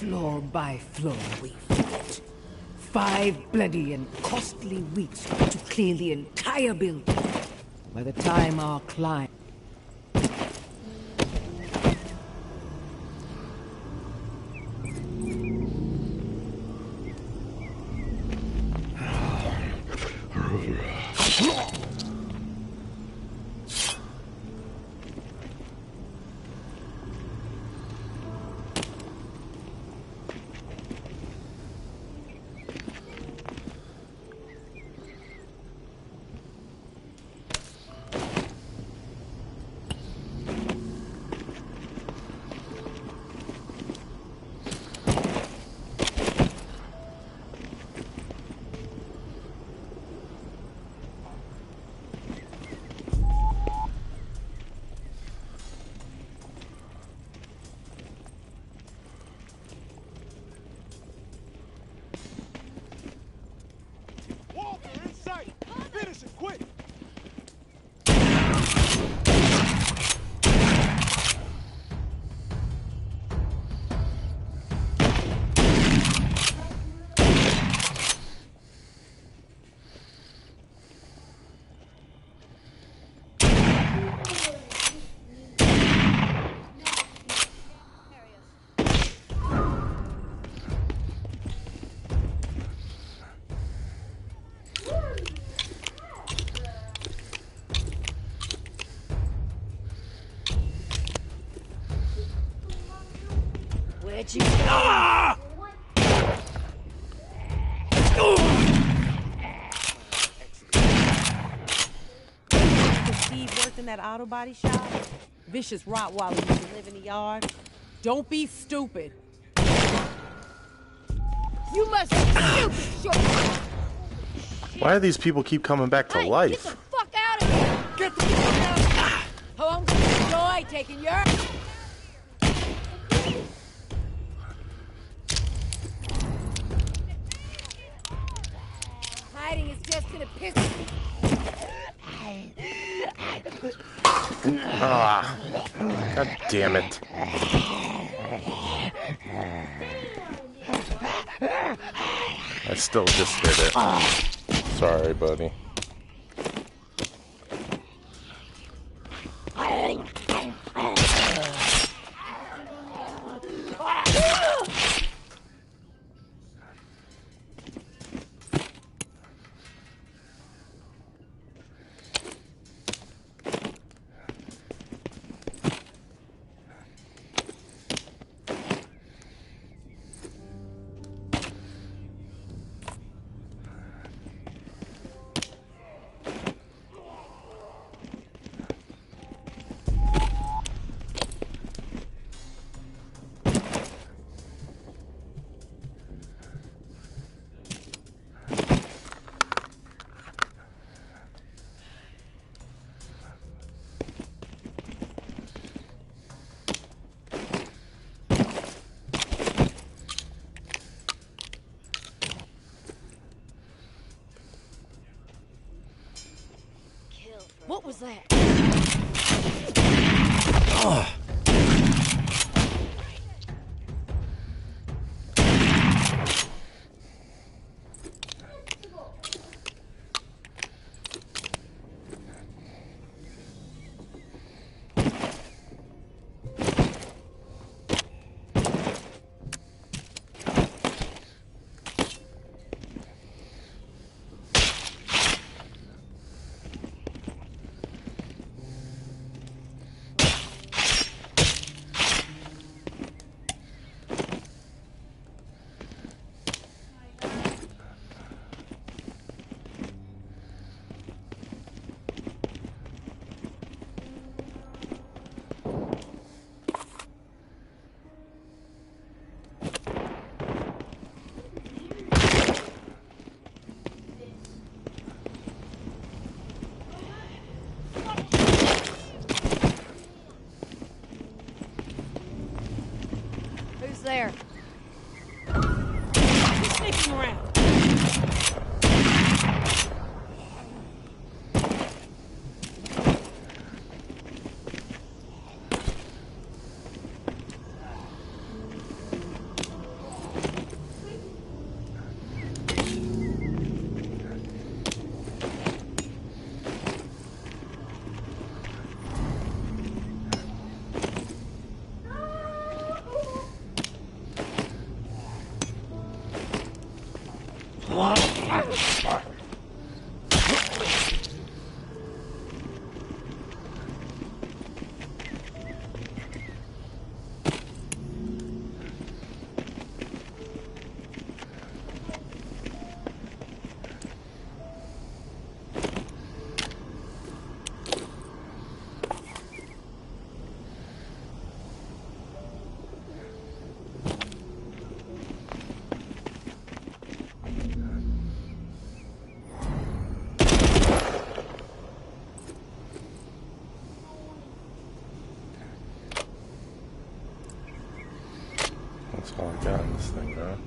Floor by floor we fought. 5 bloody and costly weeks to clear the entire building. By the time our climb... Where'd you go? Ah! Steve worked in that auto body shop? Vicious Rottweiler used to live in the yard? Don't be stupid. You must be stupid, short. Why do these people keep coming back to life? Get the fuck out of here! Get the fuck out of here! Oh, I'm gonna enjoy taking your... Hiding is just gonna piss me. Ah, God damn it. I still just did it. Sorry, buddy. What was that? Oh. There. Who's sneaking around? That's all I got in this thing, bro.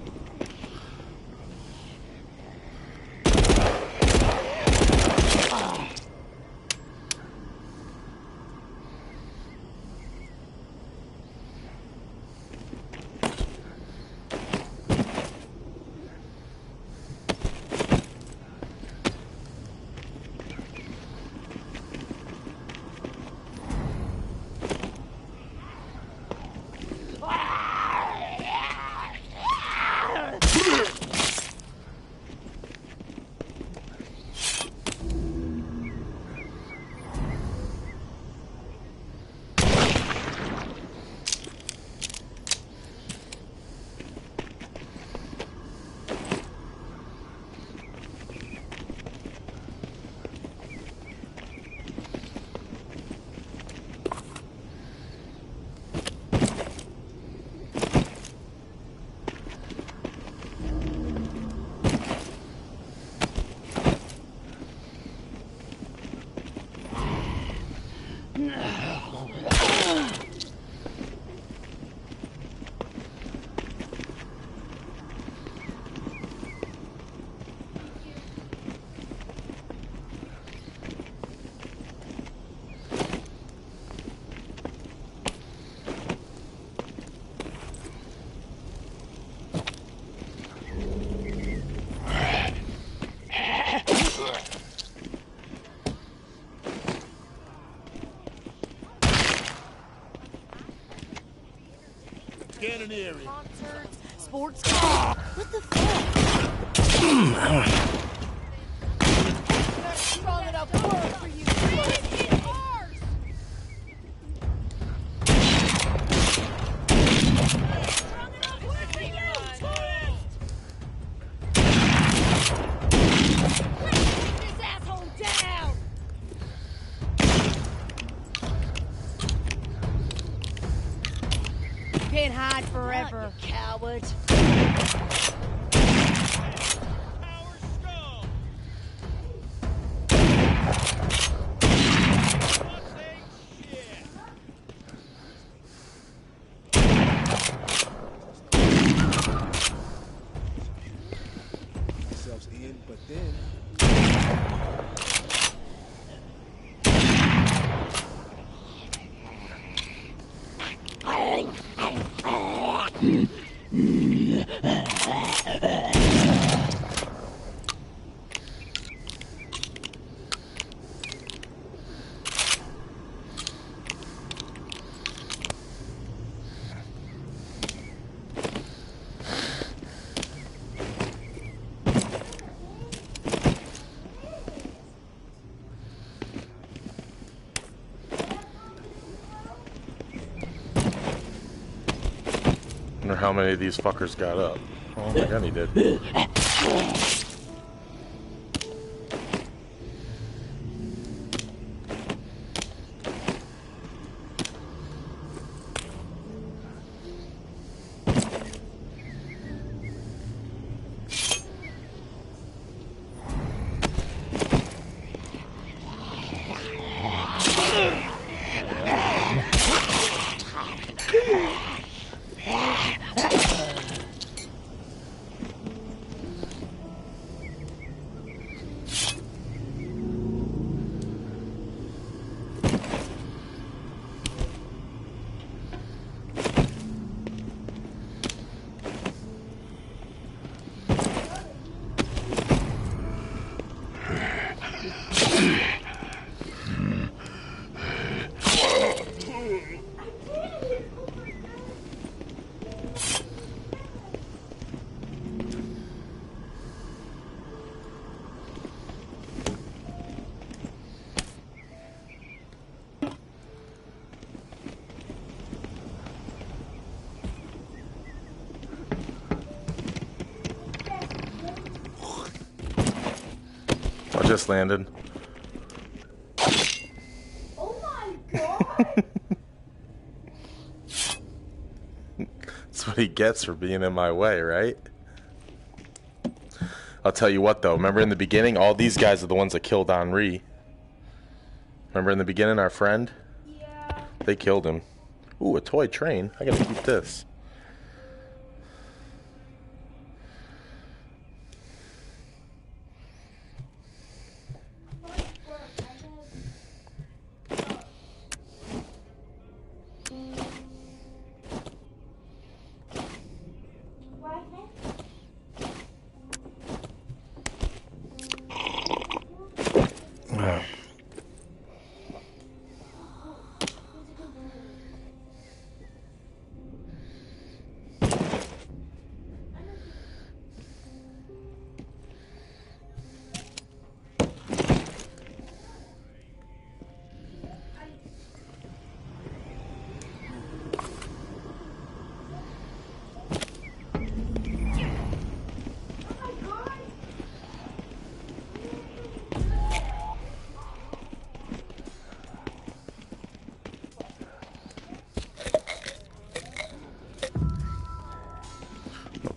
Concerts, sports games. What the fuck? Strong enough work for you. It's ours. Strong enough work for you, tourist. Take this asshole down. Can't hide forever, you coward. Ourselves in, but then. Wonder how many of these fuckers got up. Oh my god, he did. just landed. Oh my god! That's what he gets for being in my way, right? I'll tell you what, though. Remember in the beginning, all these guys are the ones that killed Henri. Remember in the beginning, our friend? Yeah. They killed him. Ooh, a toy train. I gotta keep this.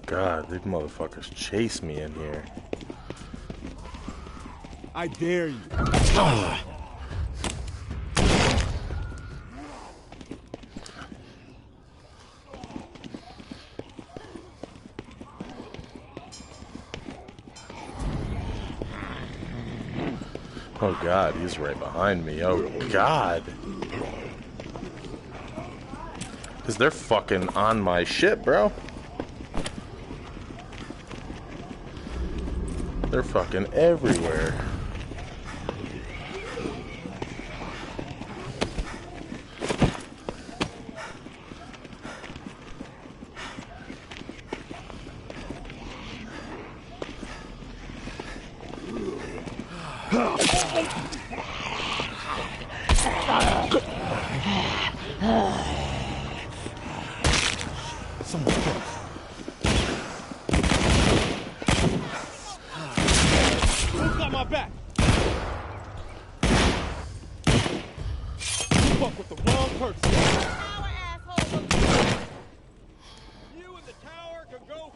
God, these motherfuckers chase me in here. I dare you. Oh God, he's right behind me. Oh God. Because they're fucking on my shit, bro. They're fucking everywhere. Someone's close. Who's got my back? You fuck with the wrong person. Tower, asshole. You and the tower can go.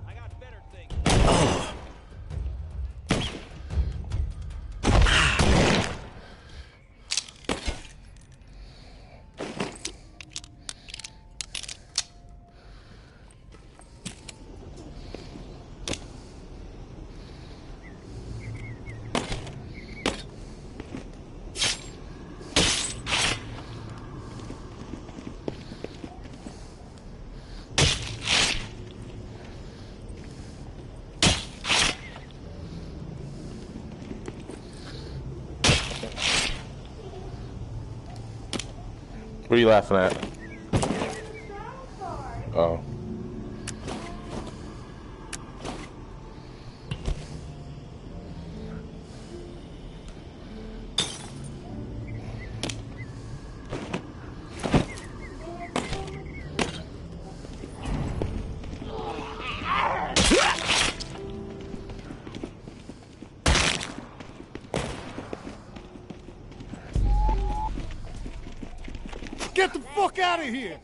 I got better things. What are you laughing at? Oh. Get the fuck out of here!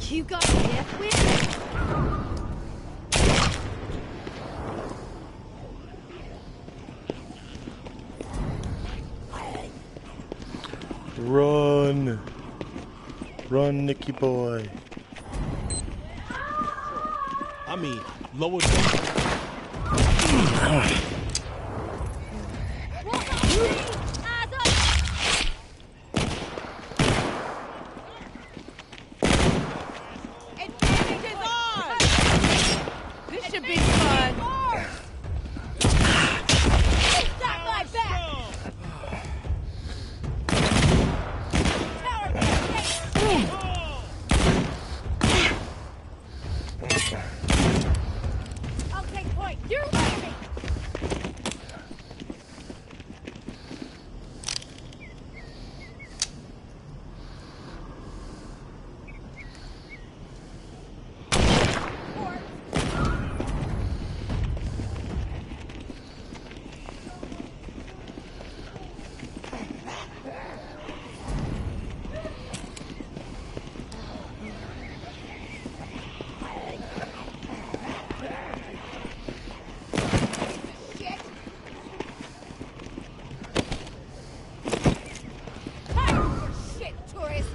You got death wish? Run. Run, Nicky boy. I mean, Lower down. Advantage is ours! This should be fun. Got my back! I'll take point. You're ready! Shit, tourist!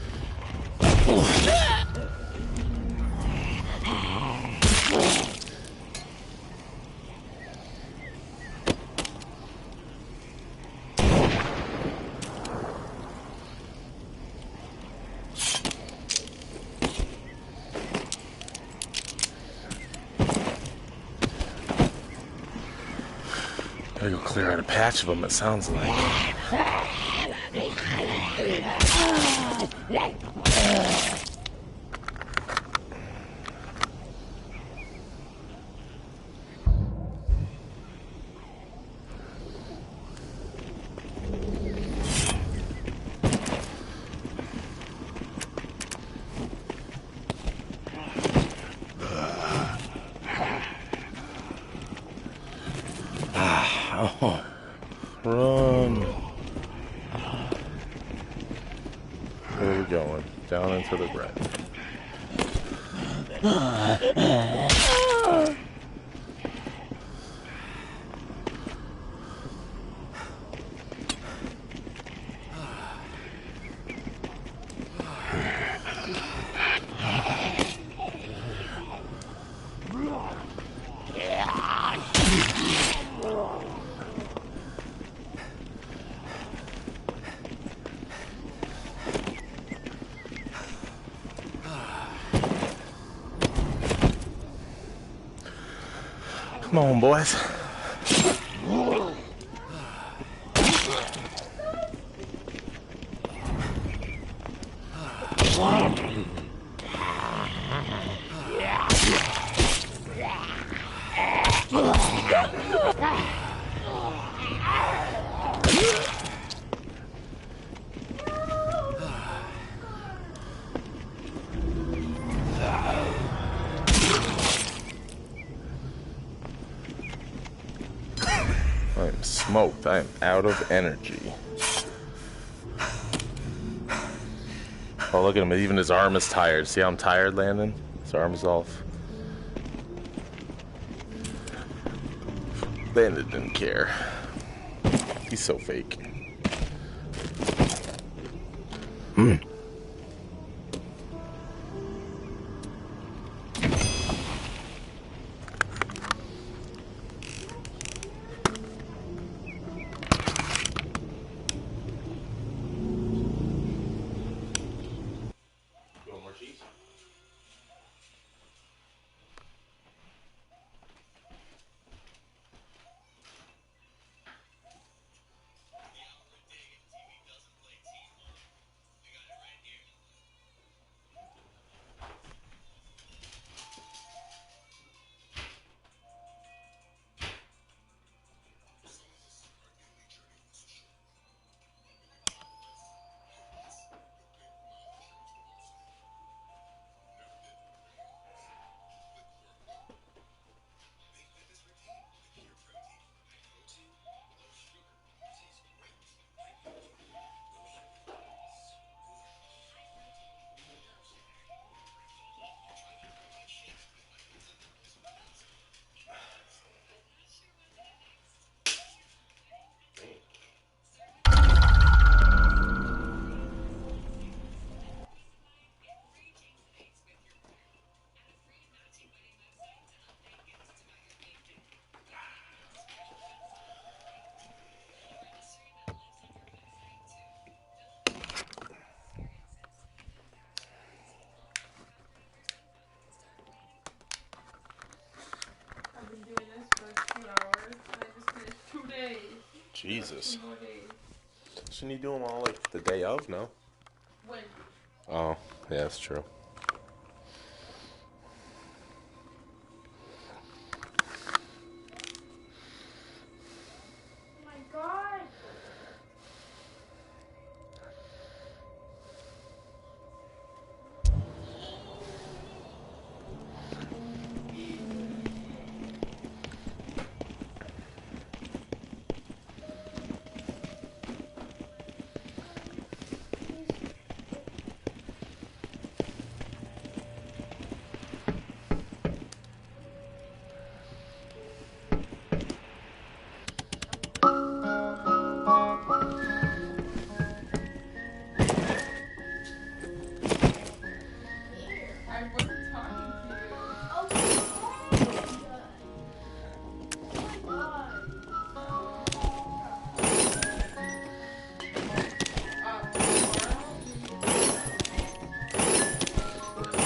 Gotta go clear out a patch of them, it sounds like. Oh, run. Where are we going? Down into the red. Come on, boys. I'm smoked. I am out of energy. Oh, look at him. Even his arm is tired. See how I'm tired, Landon? His arm's off. Landon didn't care. He's so fake. Jesus. Shouldn't you do them all like the day of? No. When? Oh, yeah, that's true. Oh my god. I wasn't talking to you. Oh my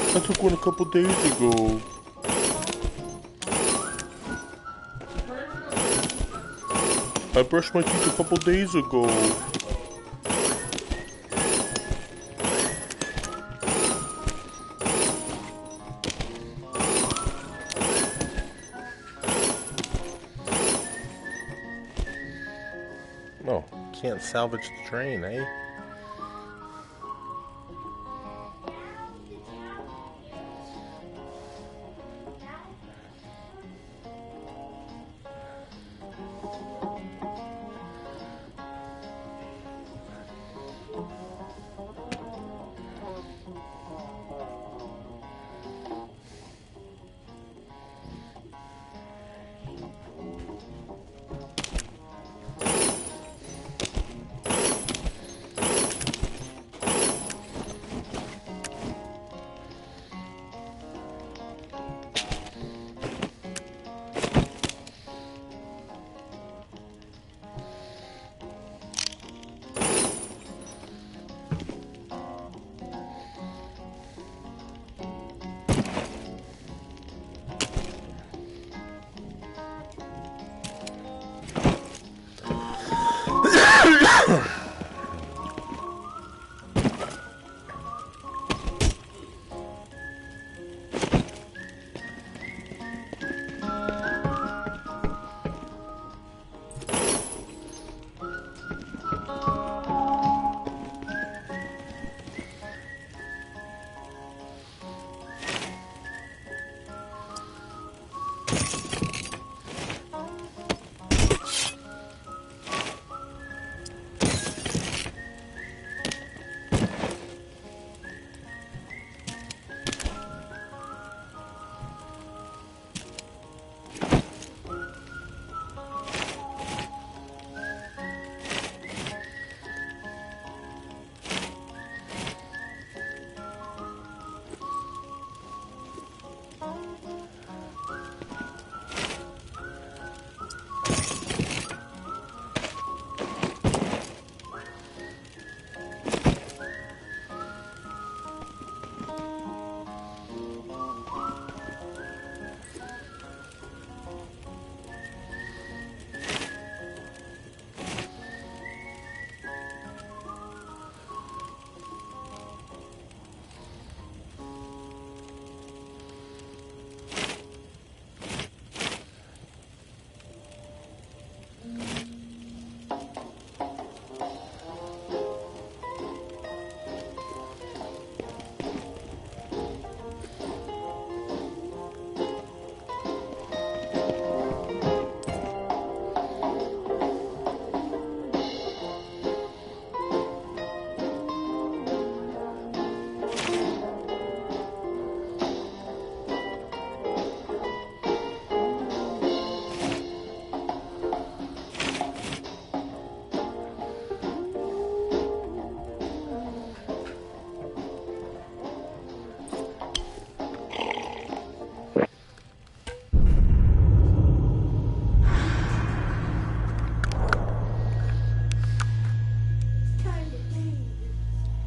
I took one a couple days ago. I brushed my teeth a couple days ago. No, can't salvage the train, eh?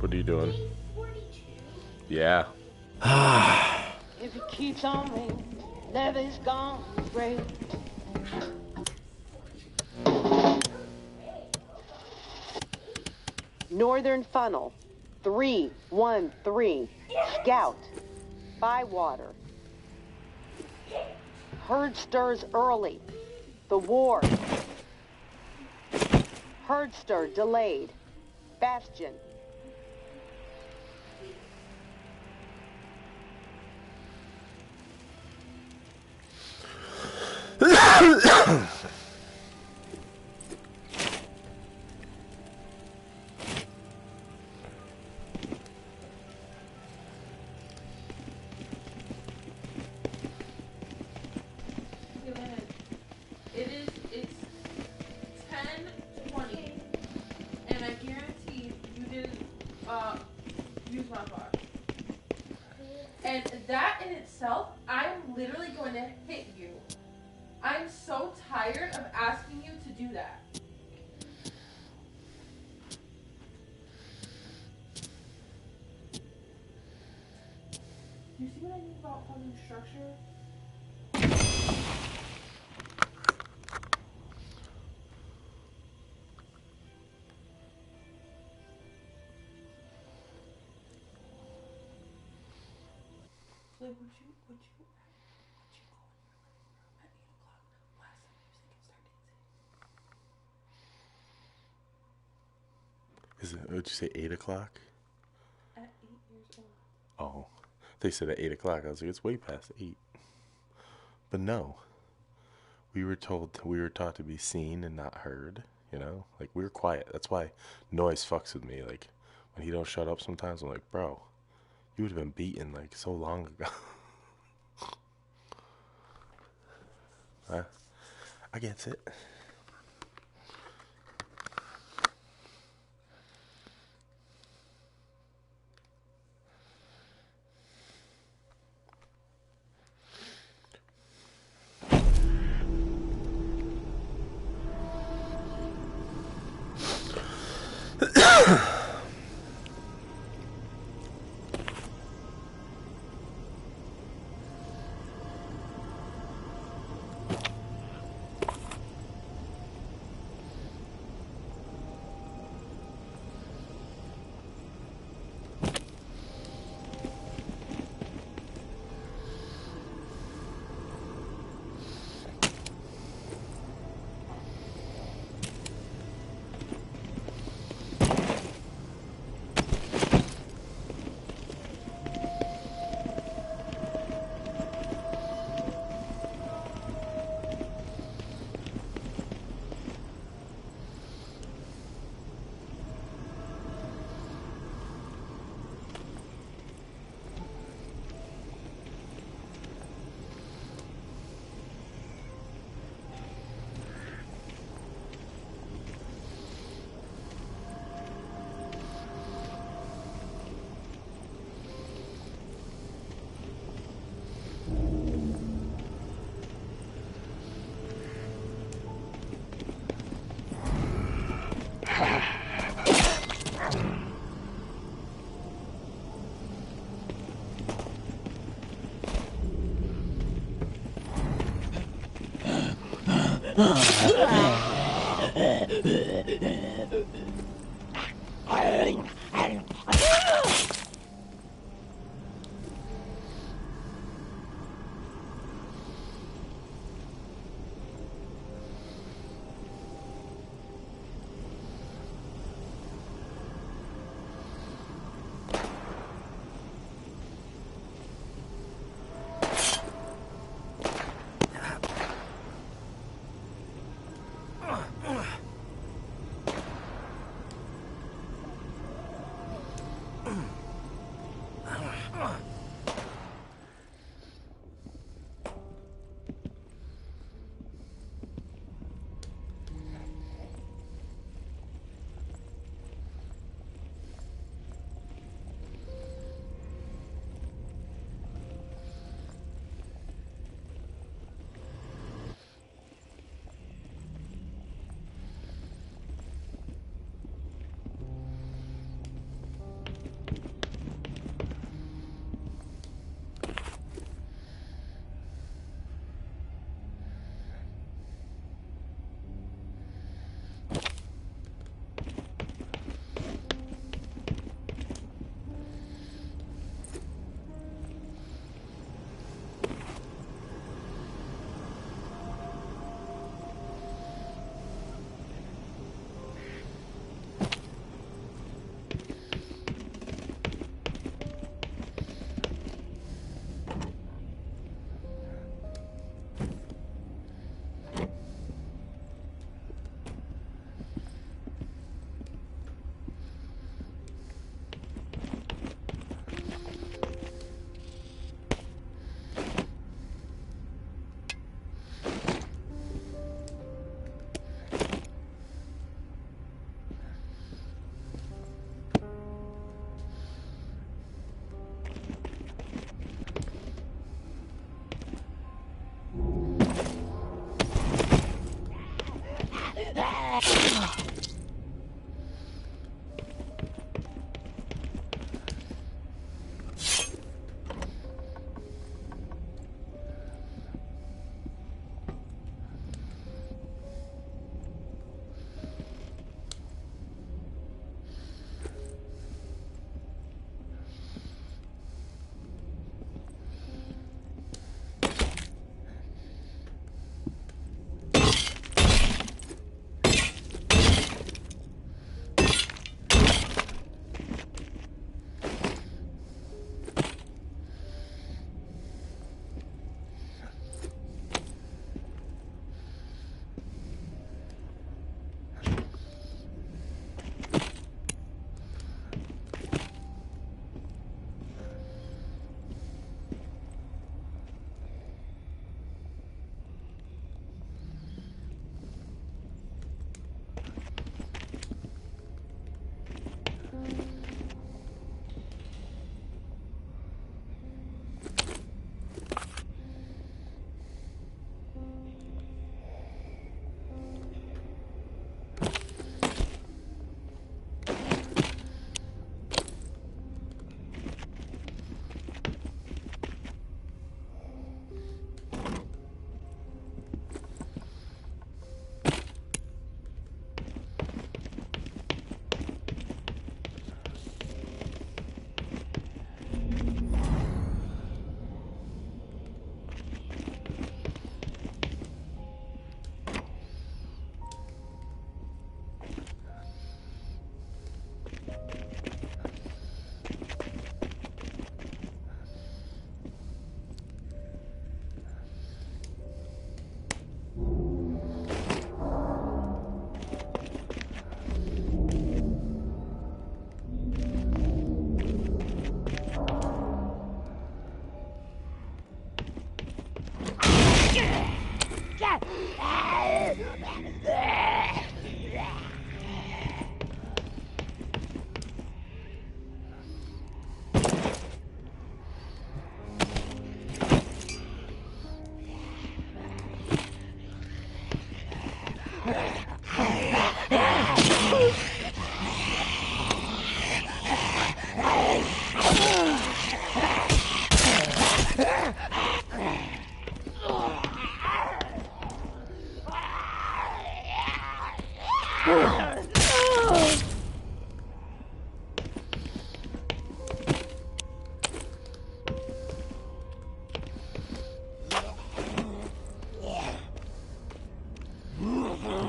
What are you doing? Yeah. If it keeps on raining, levee's gone great. Northern Funnel, 313. Scout, Bywater. Herd stirs early. The ward. Herd stir delayed. Bastion. It's 10:20, and I guarantee you didn't use my bar. And that in itself, I'm literally going to hit you. I'm so tired of asking you to do that. You see what I mean about holding structure? Like, would you go in your living room at 8 o'clock last time music and start dancing? Is it, would you say 8 o'clock? At 8 years old. Oh, they said at 8 o'clock. I was like, it's way past 8. But no, we were taught to be seen and not heard. You know, like we were quiet. That's why noise fucks with me. Like when he don't shut up, sometimes I'm like, bro, you would have been beaten like so long ago. I get it.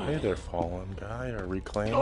Hey there, fallen guy, or reclaim.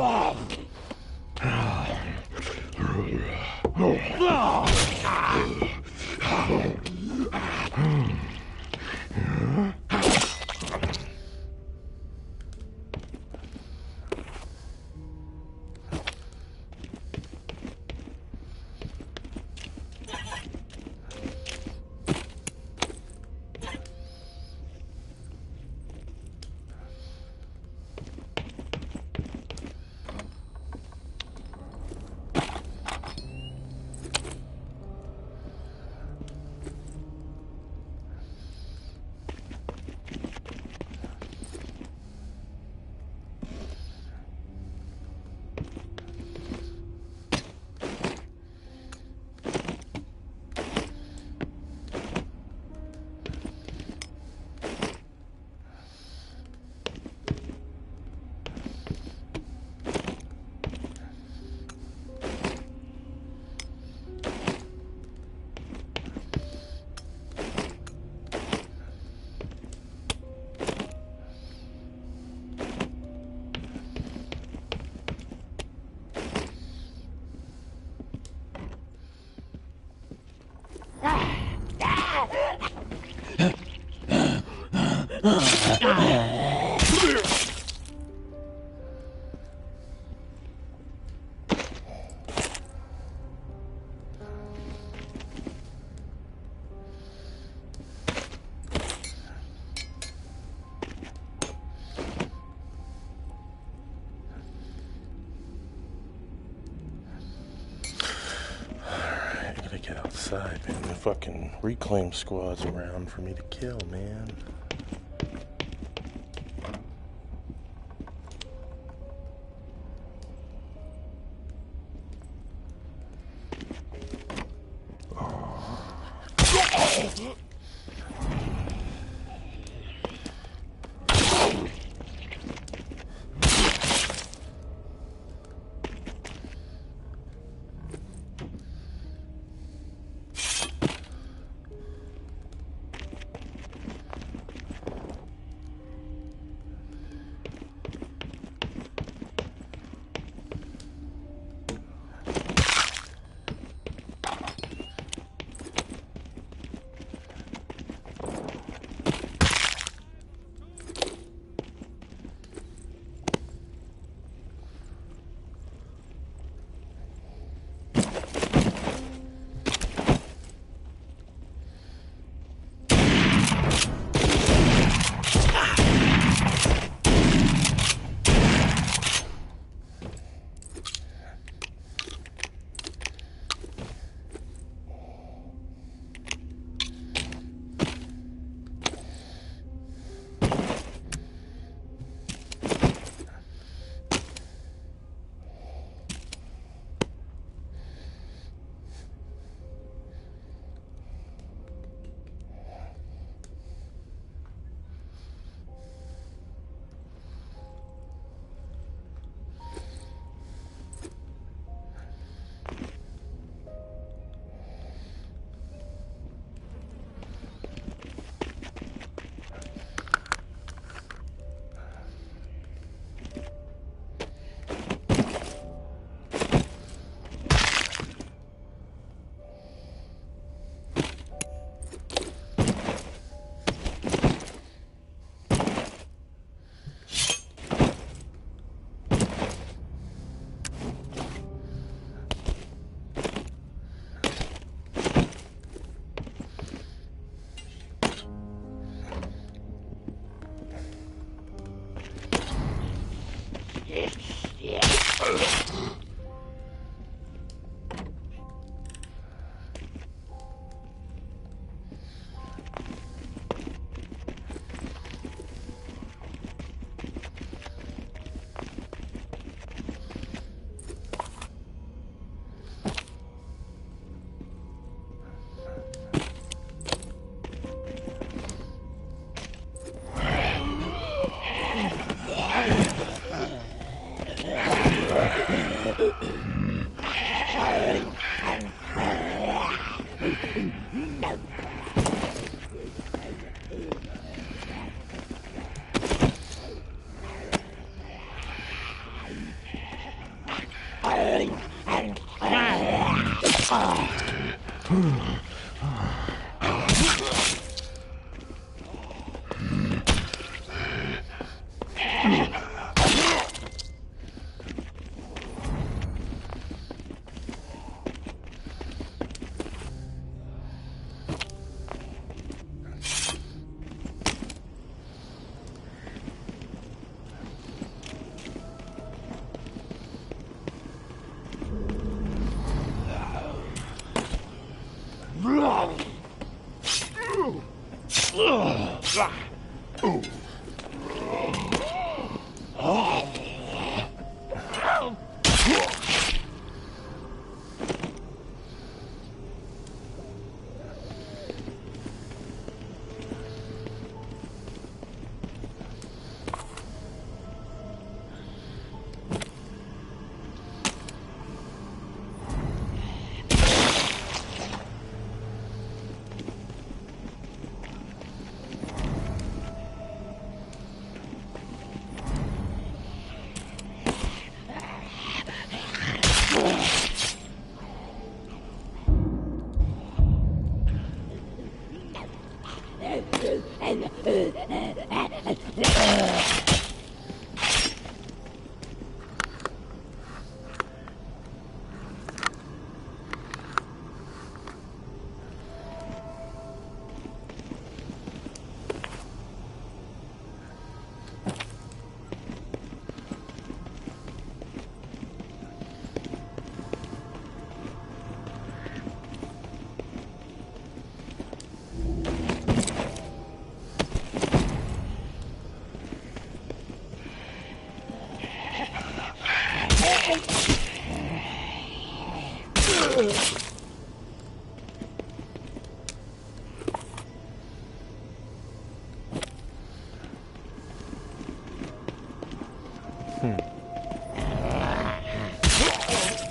Outside, man. The fucking reclaim squad's around for me to kill, man.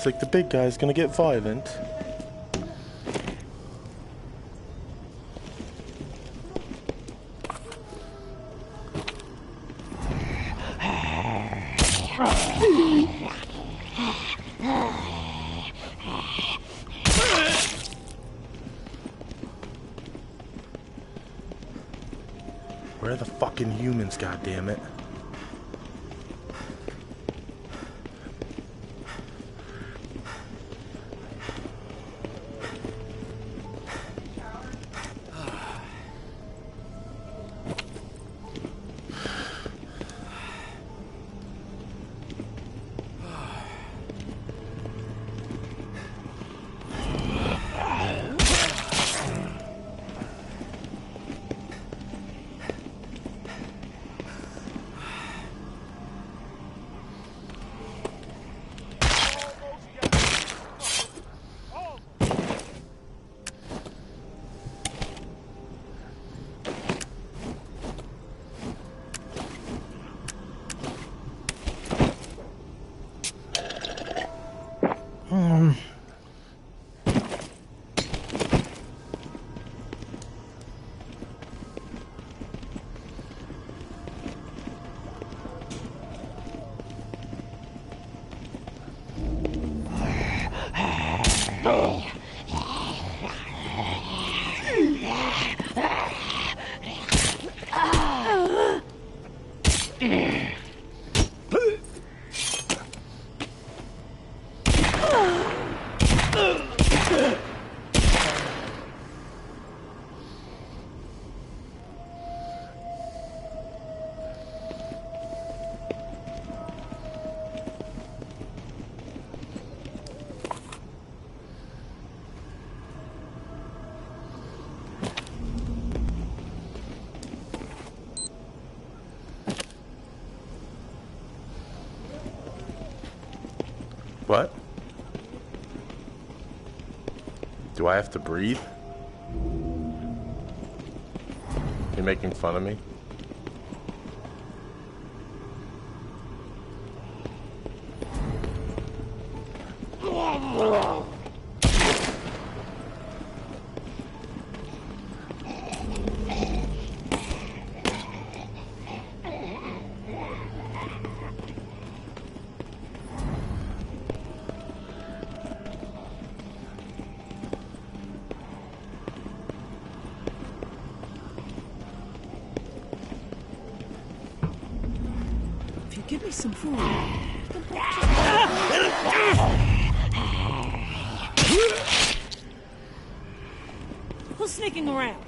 like the big guy's gonna get violent. Where are the fucking humans, goddammit? What? Do I have to breathe? You making fun of me? Give me some food. Who's sneaking around?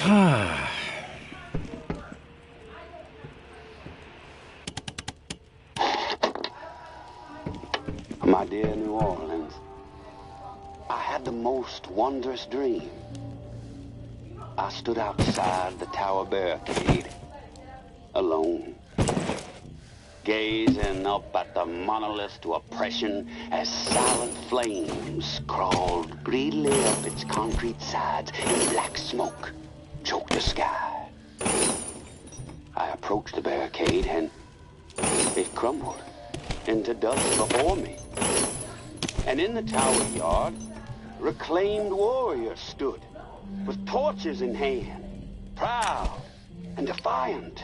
My dear New Orleans, I had the most wondrous dream. I stood outside the tower barricade, alone, gazing up at the monolith to oppression as silent flames crawled greedily up its concrete sides and black smoke choked the sky. I approached the barricade and it crumbled into dust before me. And in the tower yard, reclaimed warriors stood with torches in hand, proud and defiant.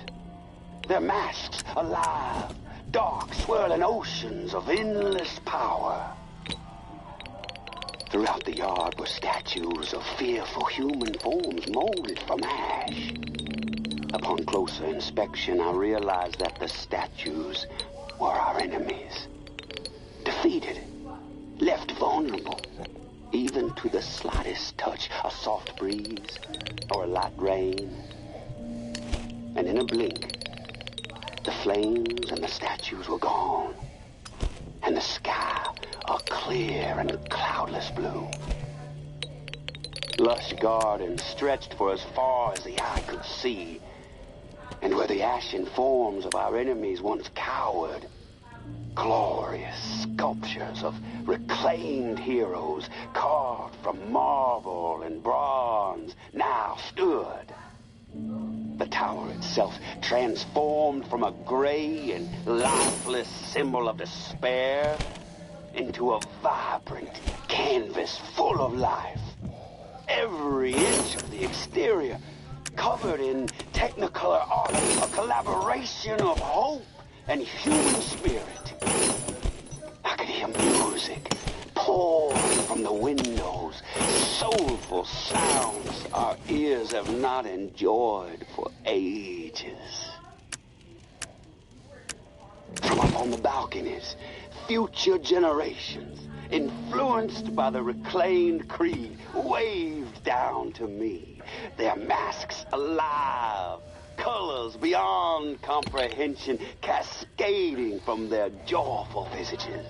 Their masks alive, dark, swirling oceans of endless power. Throughout the yard were statues of fearful human forms molded from ash. Upon closer inspection, I realized that the statues were our enemies. Defeated, left vulnerable, even to the slightest touch, a soft breeze or a light rain. And in a blink, the flames and the statues were gone, and the sky a clear and cloudless blue. Lush gardens stretched for as far as the eye could see, and where the ashen forms of our enemies once cowered, glorious sculptures of reclaimed heroes carved from marble and bronze now stood. The tower itself, transformed from a gray and lifeless symbol of despair into a vibrant canvas full of life. Every inch of the exterior covered in Technicolor art, a collaboration of hope and human spirit. I could hear music pouring from the windows, soulful sounds our ears have not enjoyed for ages. From up on the balconies, future generations, influenced by the reclaimed creed, waved down to me, their masks alive, colors beyond comprehension cascading from their joyful visages.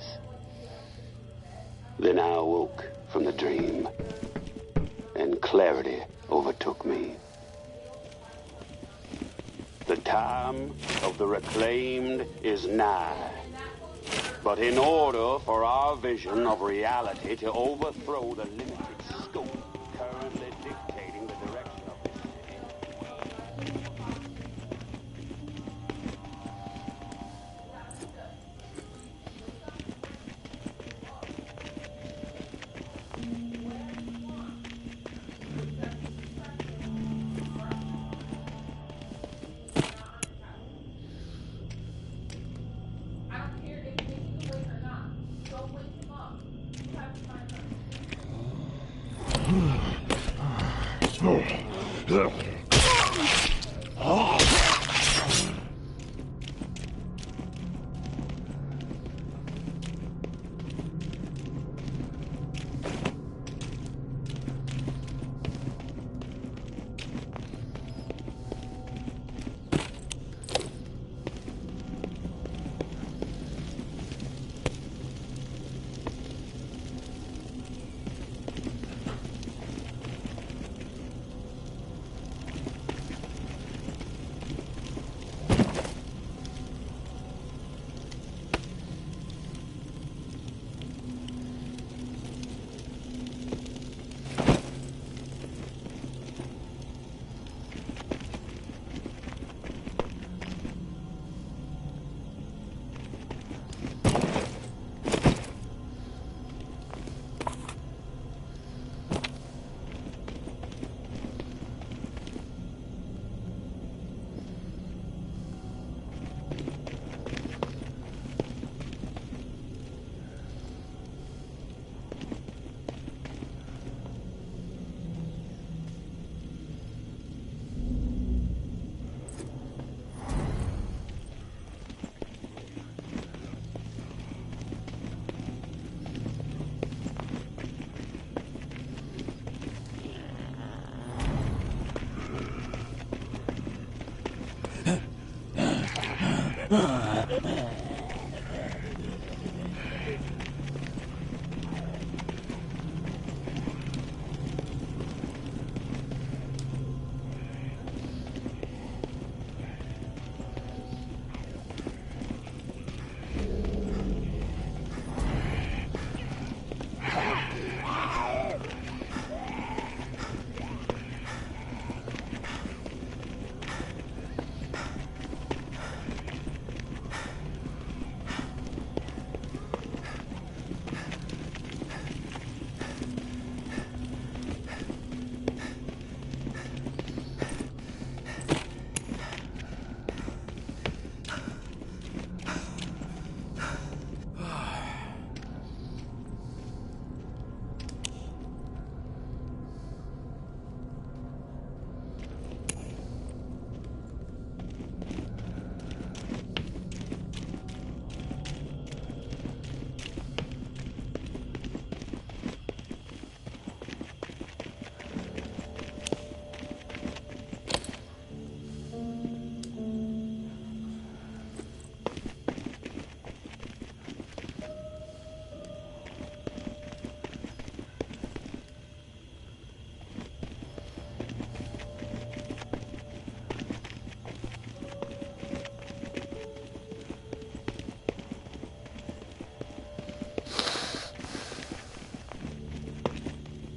Then I awoke from the dream, and clarity overtook me. The time of the reclaimed is nigh. But in order for our vision of reality to overthrow the limited scope currently dictating the direction of this city, I don't care if they keep awake or not. Don't wake them up. You have to find them.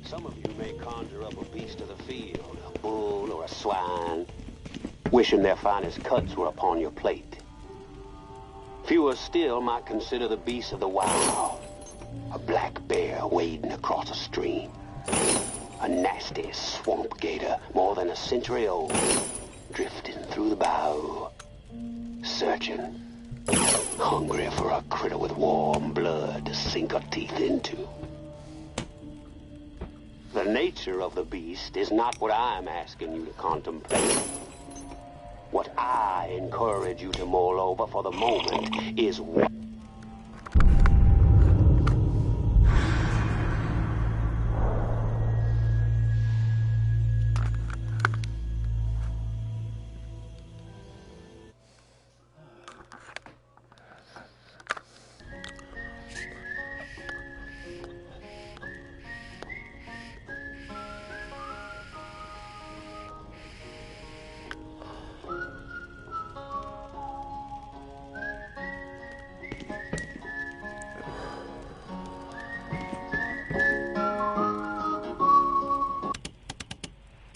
Some of you may conjure up a beast of the field, a bull or a swine, wishing their finest cuts were upon your plate. Fewer still might consider the beast of the wild, a black bear wading across a stream, a nasty swamp gator more than a century old, drifting through the bow, searching, hungry for a critter with warm blood to sink her teeth into. The nature of the beast is not what I'm asking you to contemplate. What I encourage you to mull over for the moment is what...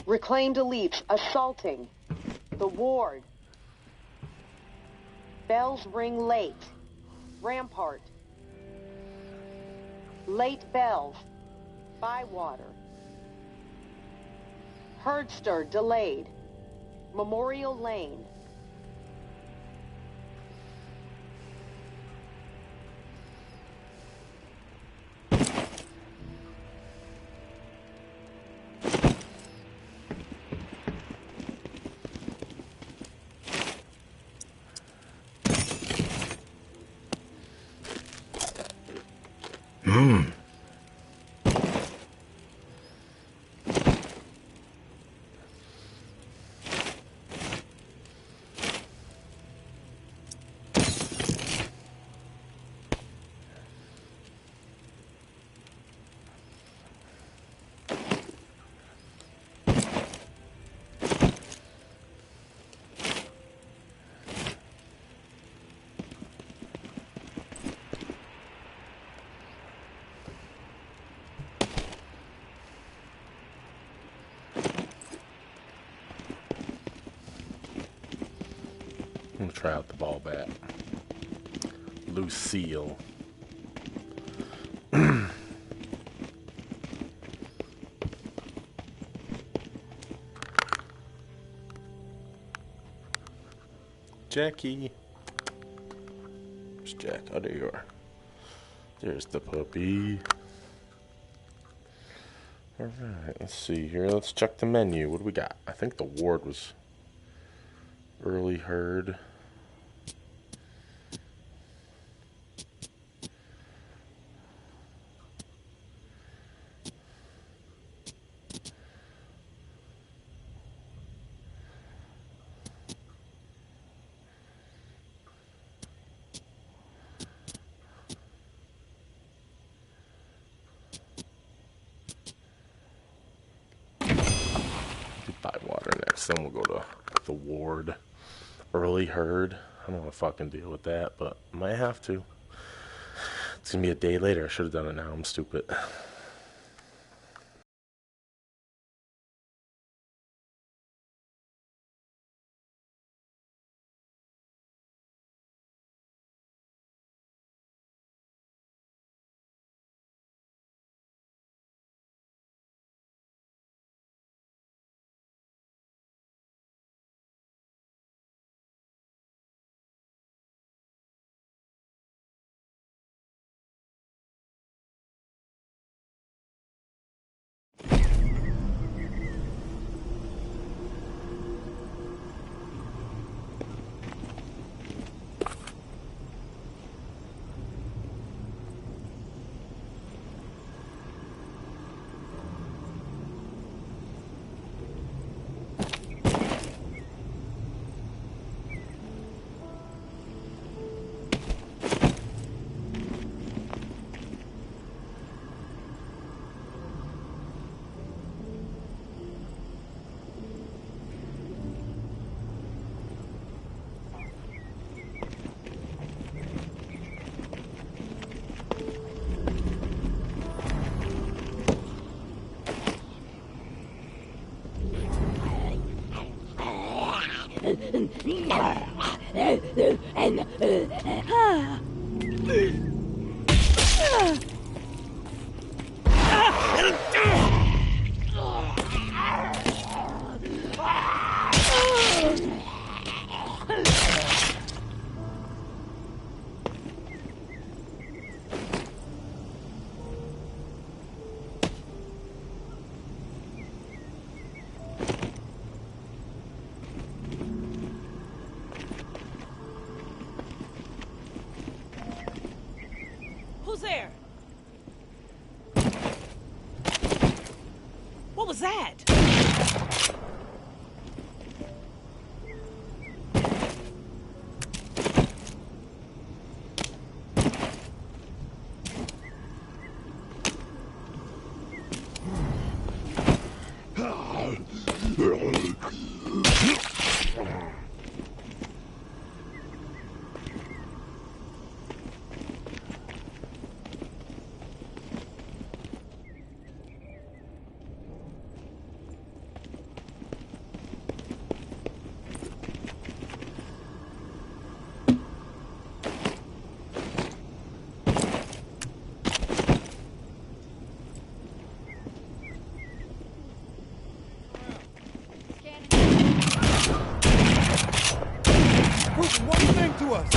Reclaimed elites assaulting the ward. Bells ring late. Rampart. Late bells. Bywater. Herdster delayed. Memorial Lane. I'm gonna try out the ball bat. Lucille. Jackie. Where's Jack? Oh, there you are. There's the puppy. Alright, let's see here. Let's check the menu. What do we got? I think the ward was early herd. Some will go to the ward. Early herd. I don't want to fucking deal with that, but I might have to. It's gonna be a day later. I should have done it now. I'm stupid. Who's there? What was that? Prove one thing to us.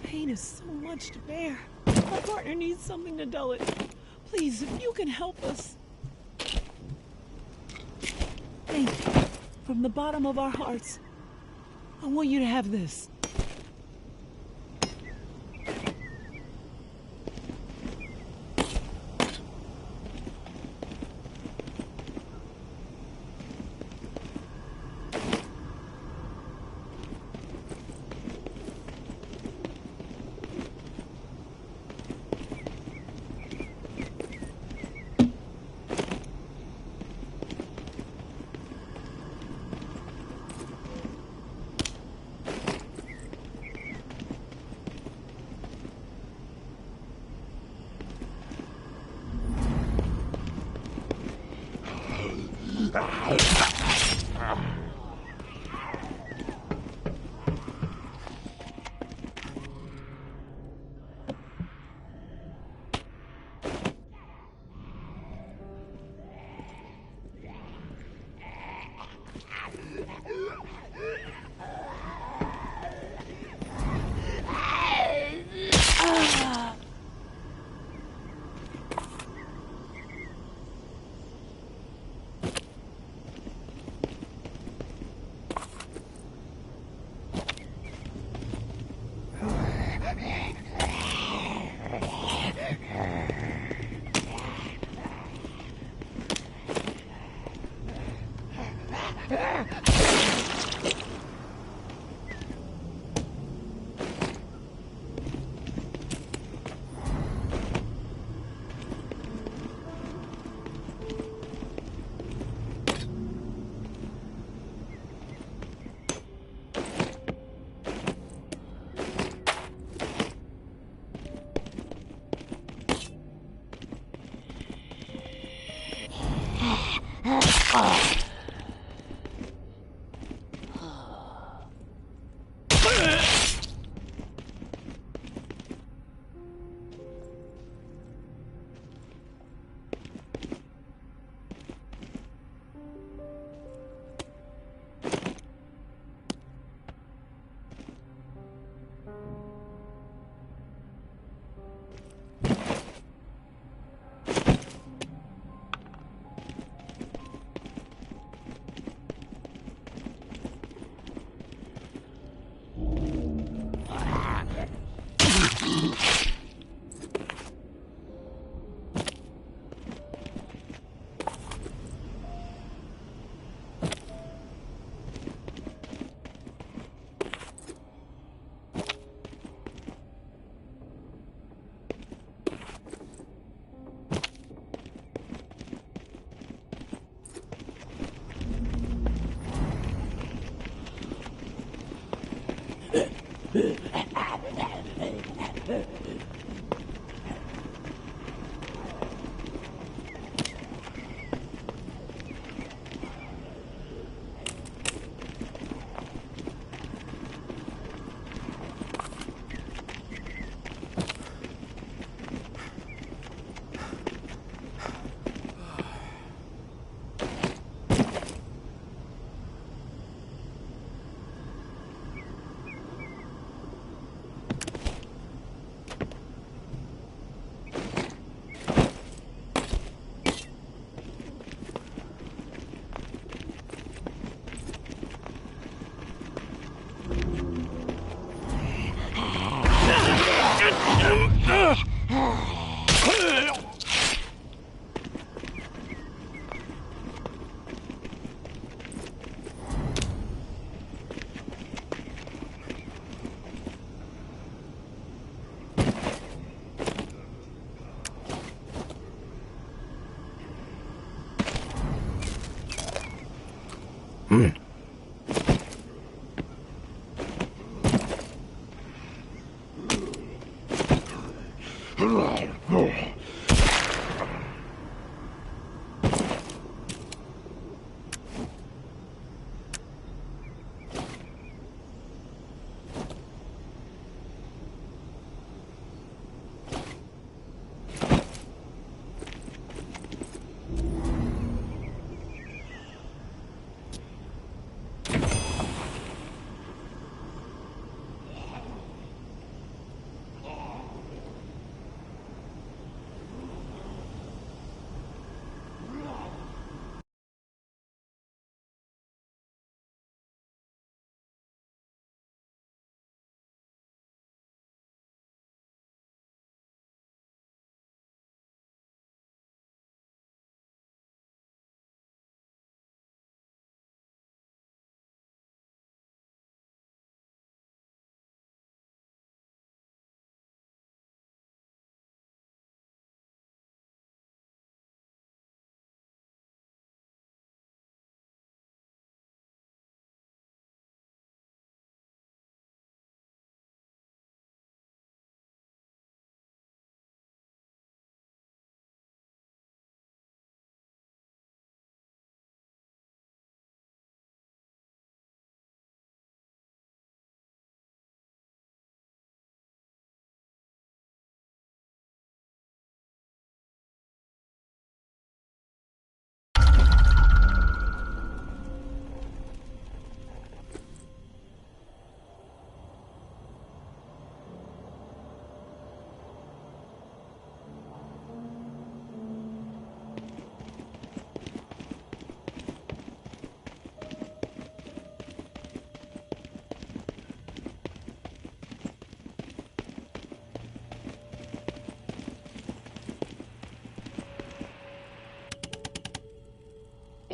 Pain is so much to bear. My partner needs something to dull it. Please, if you can help us. Thank you. From the bottom of our hearts. I want you to have this.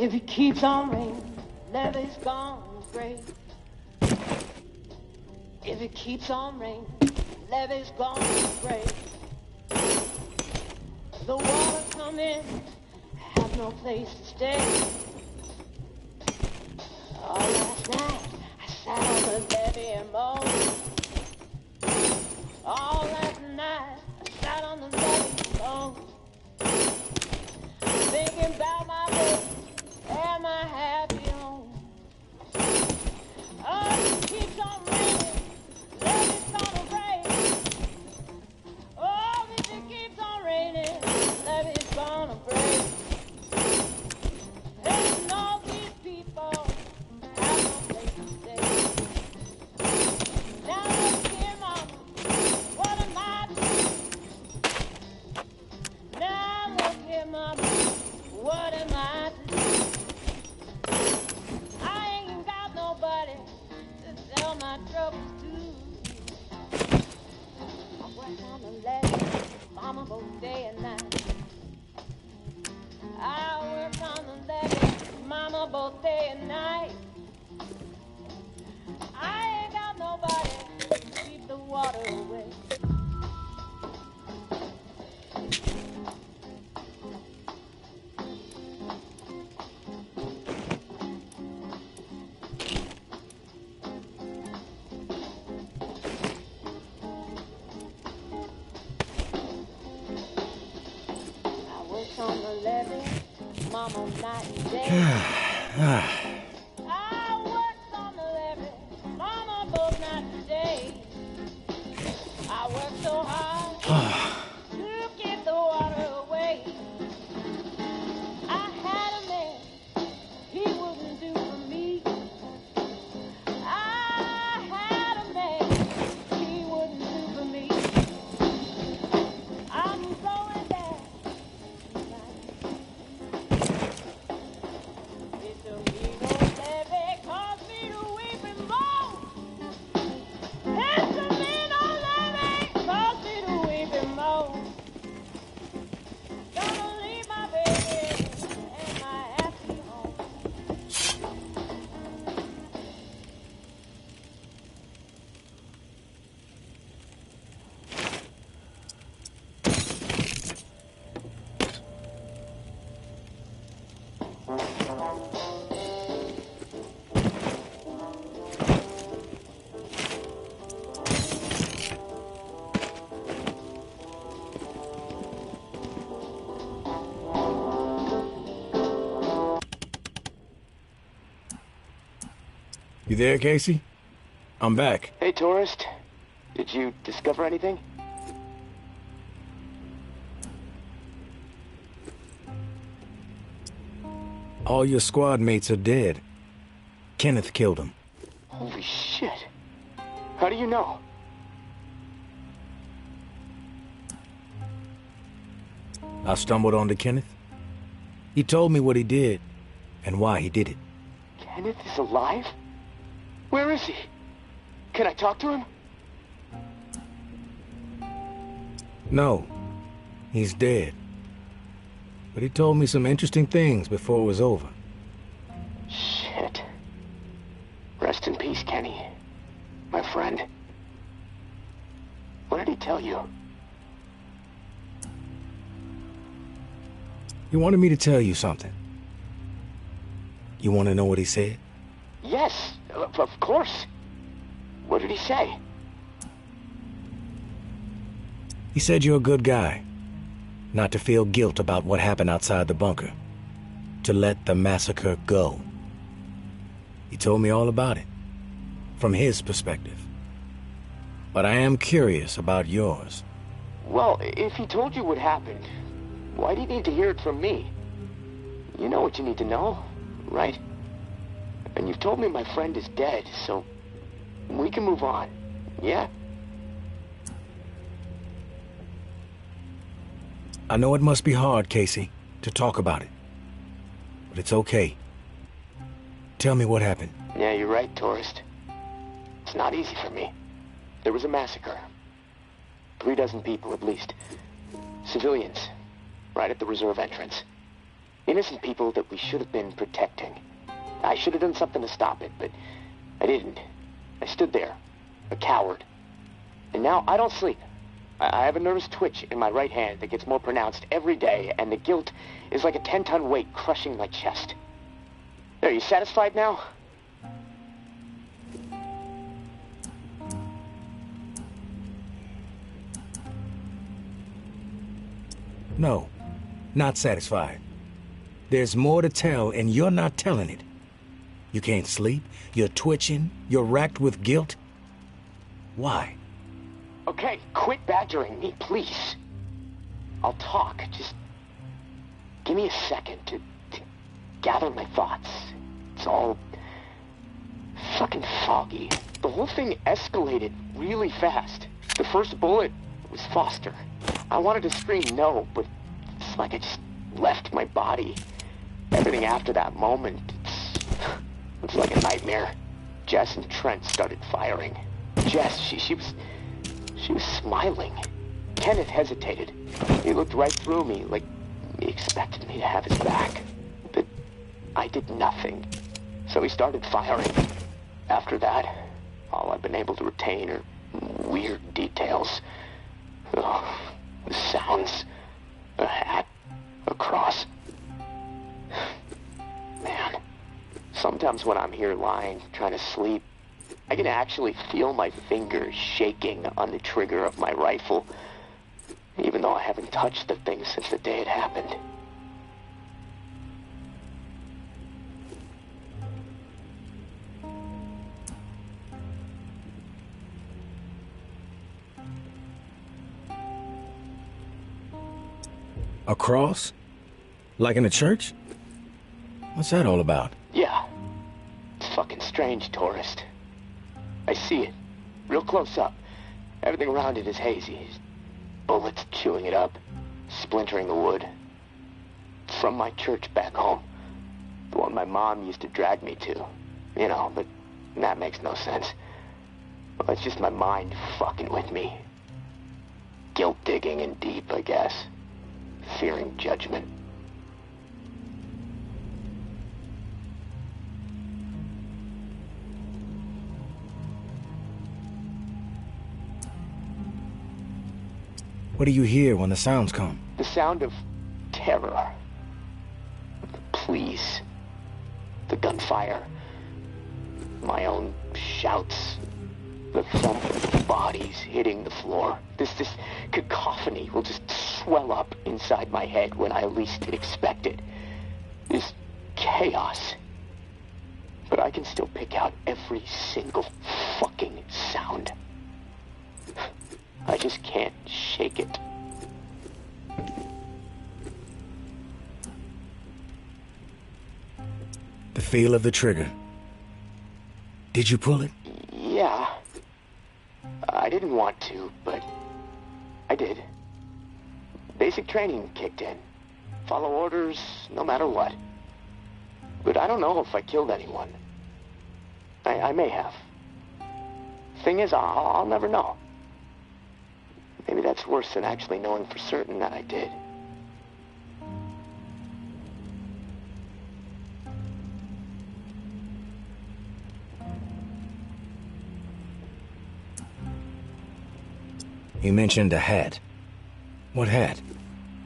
If it keeps on raining, levee's gone great. If it keeps on raining, levee's gone great. The water come in, have no place to stay. Oh, last night I sat on the levee and moaned. Oh, last night I sat on the levee and moaned. Thinking about my baby and my happy home. Oh, it keeps on raining, levee's gonna break. Oh, if it keeps on raining, levee's gonna break. And all these people have no place to stay. Now look here, mama, what am I to do? Now look here, mama, what am I to do? I ain't got nobody to tell my troubles to. I work on the levee, mama, both day and night. I work on the levee, mama, both day and night. I ain't got nobody to keep the water away. I work on the levee, mama, night and day. I worked on the levee, mama, both night and day. I worked so hard to get the water away. I had a man, he wouldn't do for me. I had a man, he wouldn't do for me. I'm going there. It's a legal levee, cause me to weep and moan. It's a legal levee, cause me to weep and moan. Gonna leave my baby and my happy home. You there, Casey? I'm back. Hey, tourist. Did you discover anything? All your squad mates are dead. Kenneth killed them. Holy shit. How do you know? I stumbled onto Kenneth. He told me what he did and why he did it. Kenneth is alive? Where is he? Can I talk to him? No, he's dead. But he told me some interesting things before it was over. Shit. Rest in peace, Kenny. My friend. What did he tell you? He wanted me to tell you something. You want to know what he said? Yes, of course. What did he say? He said you're a good guy. Not to feel guilt about what happened outside the bunker. To let the massacre go. He told me all about it. From his perspective. But I am curious about yours. Well, if he told you what happened, why do you need to hear it from me? You know what you need to know, right? And you've told me my friend is dead, so we can move on, yeah? I know it must be hard, Casey, to talk about it. But it's okay. Tell me what happened. Yeah, you're right, tourist. It's not easy for me. There was a massacre. 36 people at least. Civilians, right at the reserve entrance. Innocent people that we should have been protecting. I should have done something to stop it, but I didn't. I stood there, a coward. And now I don't sleep. I have a nervous twitch in my right hand that gets more pronounced every day, and the guilt is like a 10-ton weight crushing my chest. Are you satisfied now? No, not satisfied. There's more to tell, and you're not telling it. You can't sleep, you're twitching, you're racked with guilt. Why? Okay, quit badgering me, please. I'll talk, just give me a second to gather my thoughts. It's all fucking foggy. The whole thing escalated really fast. The first bullet was Foster. I wanted to scream no, but it's like I just left my body. Everything after that moment, it's like a nightmare. Jess and Trent started firing. Jess, she was smiling. Kenneth hesitated. He looked right through me, like he expected me to have his back. But I did nothing. So he started firing. After that, all I've been able to retain are weird details. Oh, the sounds. A hat. A cross. Man. Sometimes when I'm here lying, trying to sleep, I can actually feel my fingers shaking on the trigger of my rifle, even though I haven't touched the thing since the day it happened. A cross? Like in a church? What's that all about? Yeah. It's fucking strange, tourist. I see it. Real close up. Everything around it is hazy. Bullets chewing it up. Splintering the wood. It's from my church back home. The one my mom used to drag me to. You know, but that makes no sense. Well, it's just my mind fucking with me. Guilt digging in deep, I guess. Fearing judgment. What do you hear when the sounds come? The sound of terror. The police. The gunfire. My own shouts. The thump of bodies hitting the floor. This cacophony will just swell up inside my head when I least expect it. This chaos. But I can still pick out every single fucking sound. I just can't shake it. The feel of the trigger. Did you pull it? Yeah. I didn't want to, but I did. Basic training kicked in. Follow orders, no matter what. But I don't know if I killed anyone. I may have. Thing is, I'll never know. Maybe that's worse than actually knowing for certain that I did. You mentioned a hat. What hat?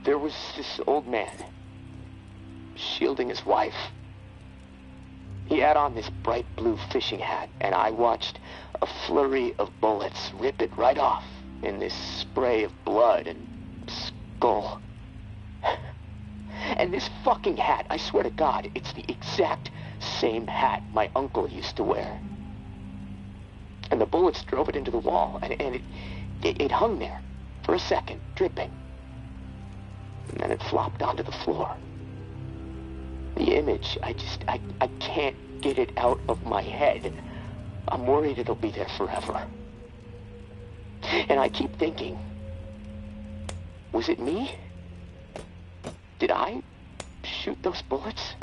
There was this old man, shielding his wife. He had on this bright blue fishing hat, and I watched a flurry of bullets rip it right off in this spray of blood and skull. And this fucking hat, I swear to God, it's the exact same hat my uncle used to wear. And the bullets drove it into the wall, and it hung there for a second, dripping. And then it flopped onto the floor. The image, I can't get it out of my head. I'm worried it'll be there forever. And I keep thinking, was it me? Did I shoot those bullets?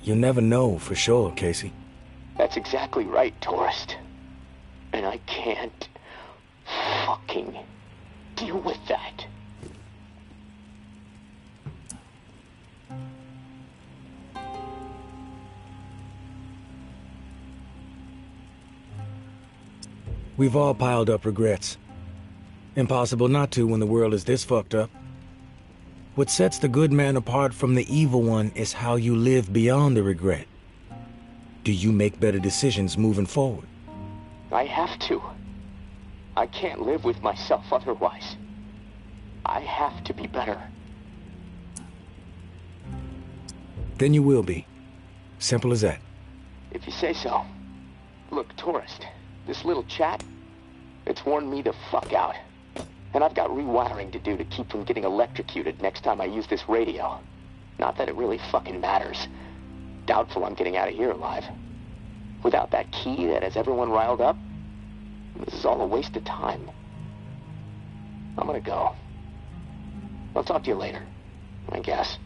You never know for sure, Casey. That's exactly right, tourist. And I can't fucking deal with that. We've all piled up regrets. Impossible not to when the world is this fucked up. What sets the good man apart from the evil one is how you live beyond the regret. Do you make better decisions moving forward? I have to. I can't live with myself otherwise. I have to be better. Then you will be. Simple as that. If you say so. Look, tourist, this little chat, it's worn me the fuck out. And I've got rewiring to do to keep from getting electrocuted next time I use this radio. Not that it really fucking matters. Doubtful I'm getting out of here alive. Without that key that has everyone riled up, this is all a waste of time. I'm gonna go. I'll talk to you later, I guess.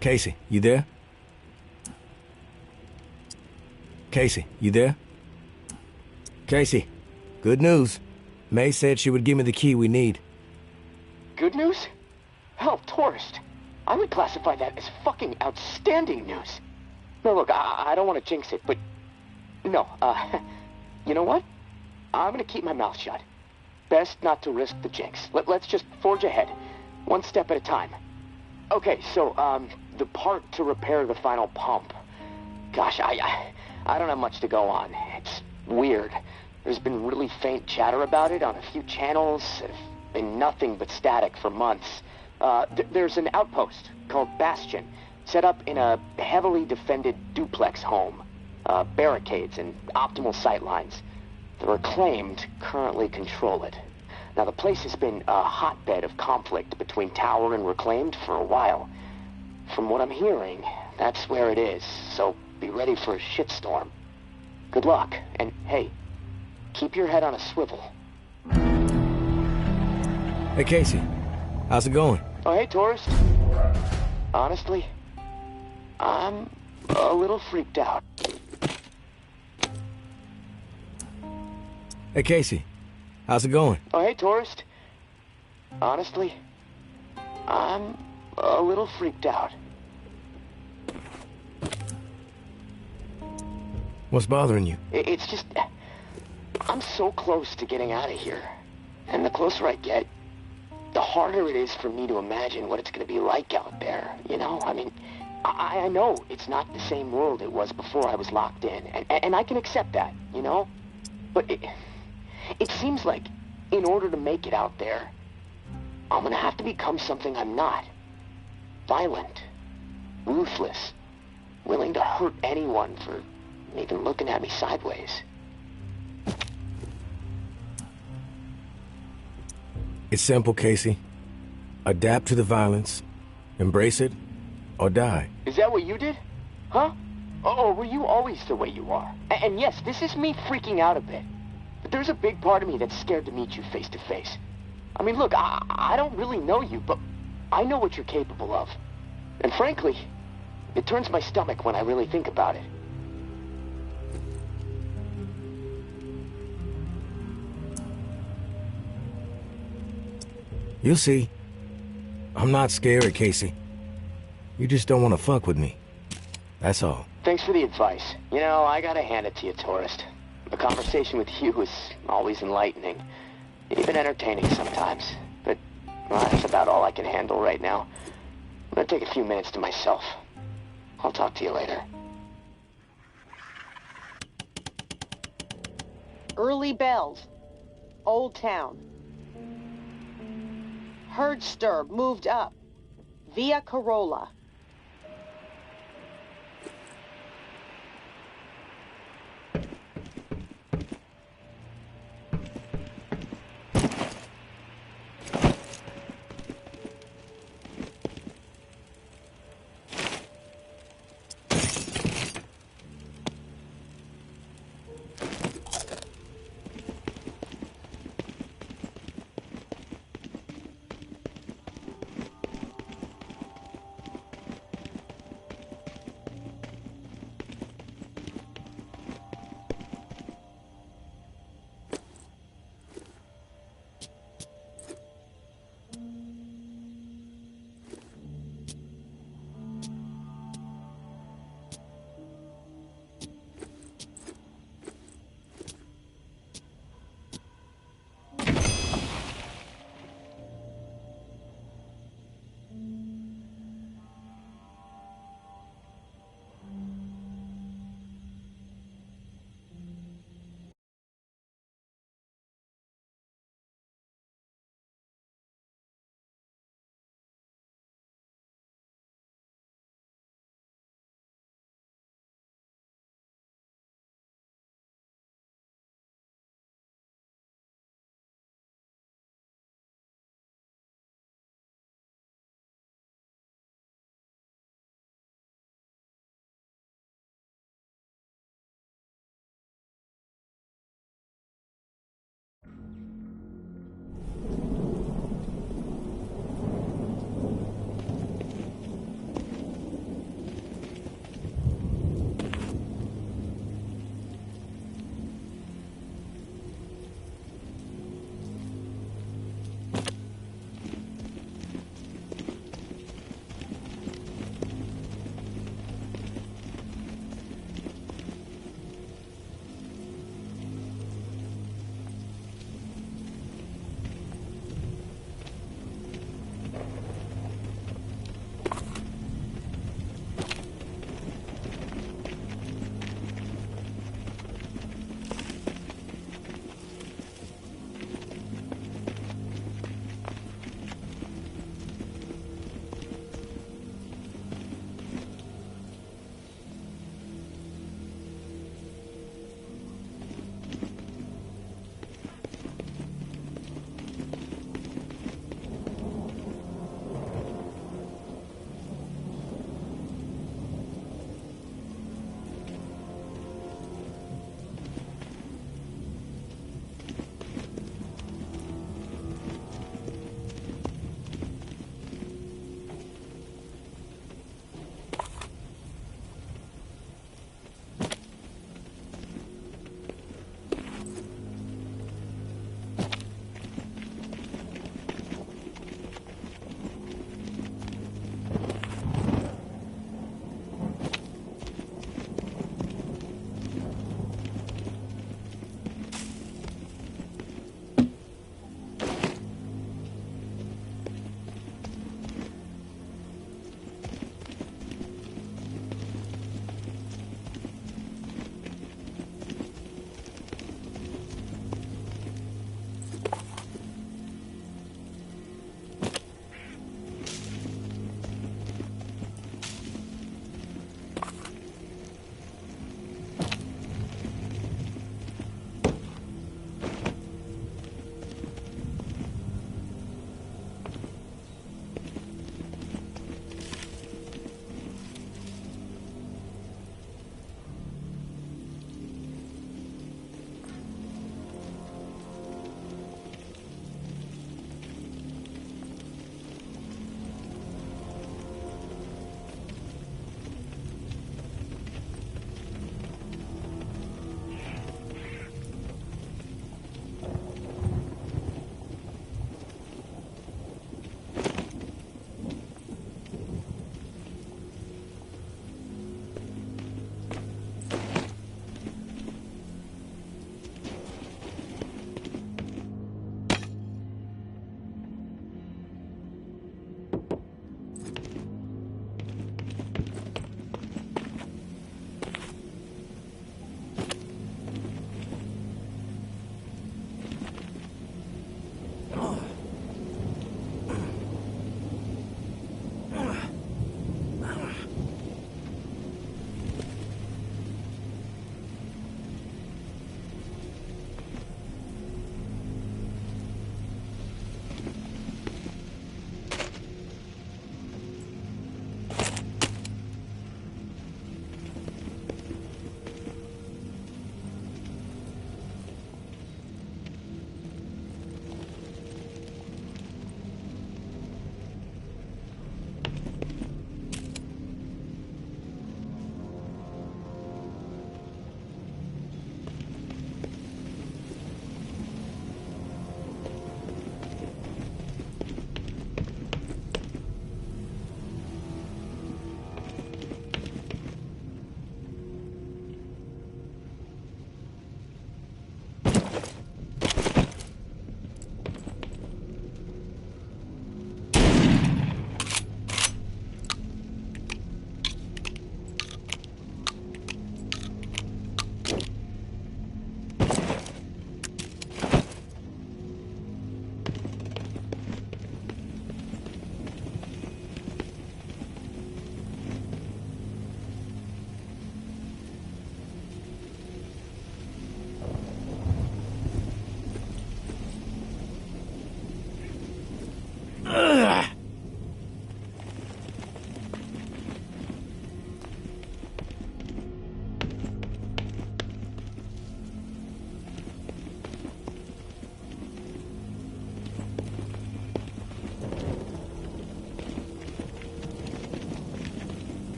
Casey, you there? Casey, you there? Casey, good news. May said she would give me the key we need. Good news? Hell, tourist. I would classify that as fucking outstanding news. No, look, I don't want to jinx it, but... No, you know what? I'm gonna keep my mouth shut. Best not to risk the jinx. Let's just forge ahead. One step at a time. Okay, so, the part to repair the final pump. Gosh, I don't have much to go on. It's weird. There's been really faint chatter about it on a few channels. Been nothing but static for months. There's an outpost called Bastion, set up in a heavily defended duplex home. Barricades and optimal sight lines. The Reclaimed currently control it. Now, the place has been a hotbed of conflict between Tower and Reclaimed for a while. From what I'm hearing, that's where it is, so be ready for a shitstorm. Good luck, and hey, keep your head on a swivel. Hey, Casey. How's it going? Oh, hey, tourist. Honestly, I'm a little freaked out. Hey, Casey. How's it going? Oh, hey, tourist. Honestly, I'm a little freaked out. What's bothering you? It's just... I'm so close to getting out of here. And the closer I get, the harder it is for me to imagine what it's going to be like out there, you know? I mean, I know it's not the same world it was before I was locked in, and I can accept that, you know? But it seems like in order to make it out there, I'm going to have to become something I'm not. Violent, ruthless, willing to hurt anyone for even looking at me sideways. It's simple, Casey. Adapt to the violence, embrace it, or die. Is that what you did? Huh? Or were you always the way you are? And yes, this is me freaking out a bit. But there's a big part of me that's scared to meet you face to face. I mean, look, I don't really know you, but I know what you're capable of. And frankly, it turns my stomach when I really think about it. You'll see. I'm not scary, Casey. You just don't want to fuck with me. That's all. Thanks for the advice. You know, I gotta hand it to you, tourist. A conversation with you is always enlightening. Even entertaining sometimes. But, well, that's about all I can handle right now. I'm gonna take a few minutes to myself. I'll talk to you later. Early bells. Old town. Herdster moved up via Corolla.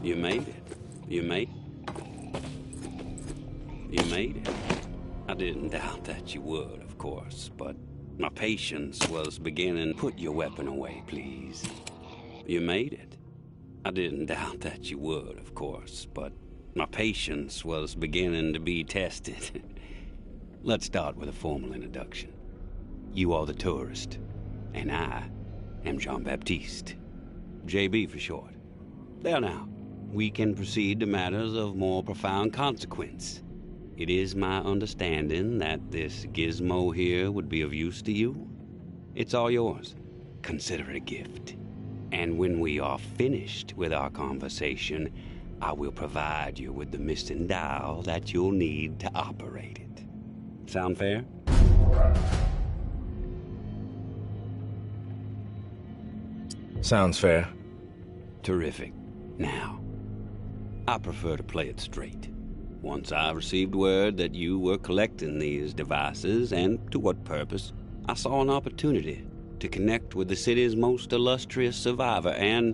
You made it. You made it. I didn't doubt that you would, of course, but my patience was beginning. Put your weapon away, please. You made it. I didn't doubt that you would, of course, but my patience was beginning to be tested. Let's start with a formal introduction. You are the tourist, and I am Jean-Baptiste. JB for short. There now, we can proceed to matters of more profound consequence. It is my understanding that this gizmo here would be of use to you. It's all yours. Consider it a gift. And when we are finished with our conversation, I will provide you with the missing dial that you'll need to operate it. Sound fair? Sounds fair. Terrific. Now, I prefer to play it straight. Once I received word that you were collecting these devices, and to what purpose, I saw an opportunity to connect with the city's most illustrious survivor and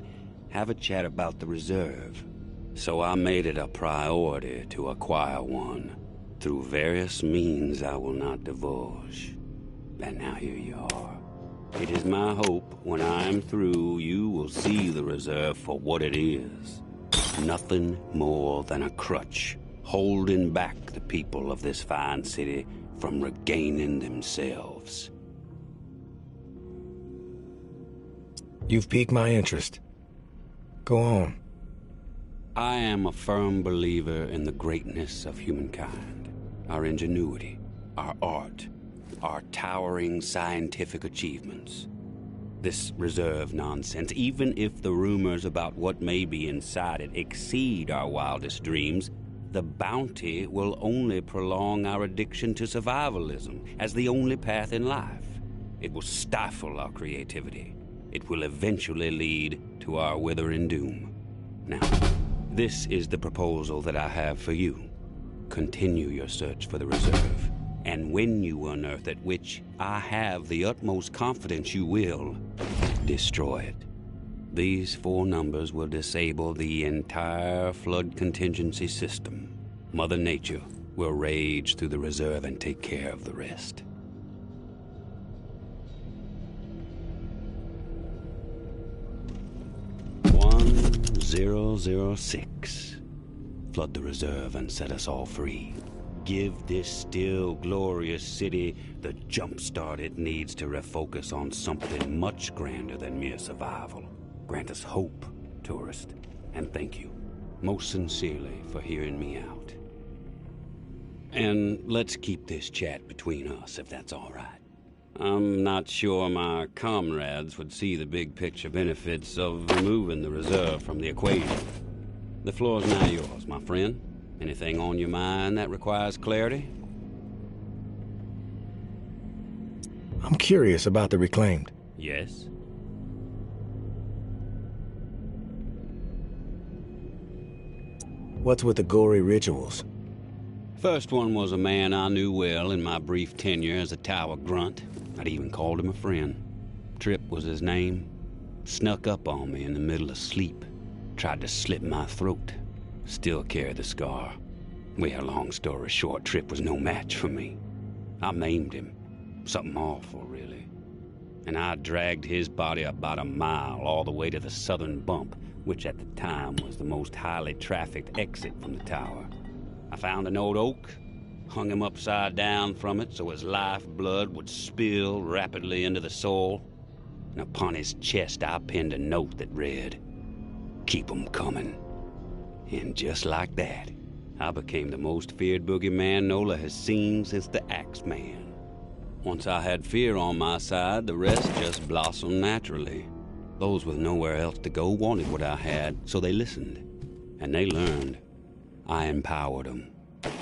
have a chat about the reserve. So I made it a priority to acquire one, through various means I will not divulge. And now here you are. It is my hope when I am through, you will see the reserve for what it is. Nothing more than a crutch, holding back the people of this fine city from regaining themselves. You've piqued my interest. Go on. I am a firm believer in the greatness of humankind, our ingenuity, our art, our towering scientific achievements. This reserve nonsense, even if the rumors about what may be inside it exceed our wildest dreams, the bounty will only prolong our addiction to survivalism as the only path in life. It will stifle our creativity. It will eventually lead to our withering doom. Now, this is the proposal that I have for you. Continue your search for the reserve, and when you unearth it, which I have the utmost confidence you will, destroy it. These 4 numbers will disable the entire flood contingency system. Mother Nature will rage through the reserve and take care of the rest. 1006. Flood the reserve and set us all free. Give this still glorious city the jump start it needs to refocus on something much grander than mere survival. Grant us hope, tourist, and thank you, most sincerely, for hearing me out. And let's keep this chat between us, if that's all right. I'm not sure my comrades would see the big picture benefits of removing the reserve from the equation. The floor's now yours, my friend. Anything on your mind that requires clarity? I'm curious about the reclaimed. Yes? What's with the gory rituals? First one was a man I knew well in my brief tenure as a tower grunt. I'd even called him a friend. Tripp was his name. Snuck up on me in the middle of sleep. Tried to slit my throat. Still carry the scar. Well, long story short, Tripp was no match for me. I maimed him. Something awful, really. And I dragged his body about a mile all the way to the southern bump, which at the time was the most highly trafficked exit from the tower. I found an old oak, hung him upside down from it so his lifeblood would spill rapidly into the soil, and upon his chest I pinned a note that read, "Keep 'em coming." And just like that, I became the most feared boogeyman Nola has seen since the Axeman. Once I had fear on my side, the rest just blossomed naturally. Those with nowhere else to go wanted what I had, so they listened. And they learned. I empowered them.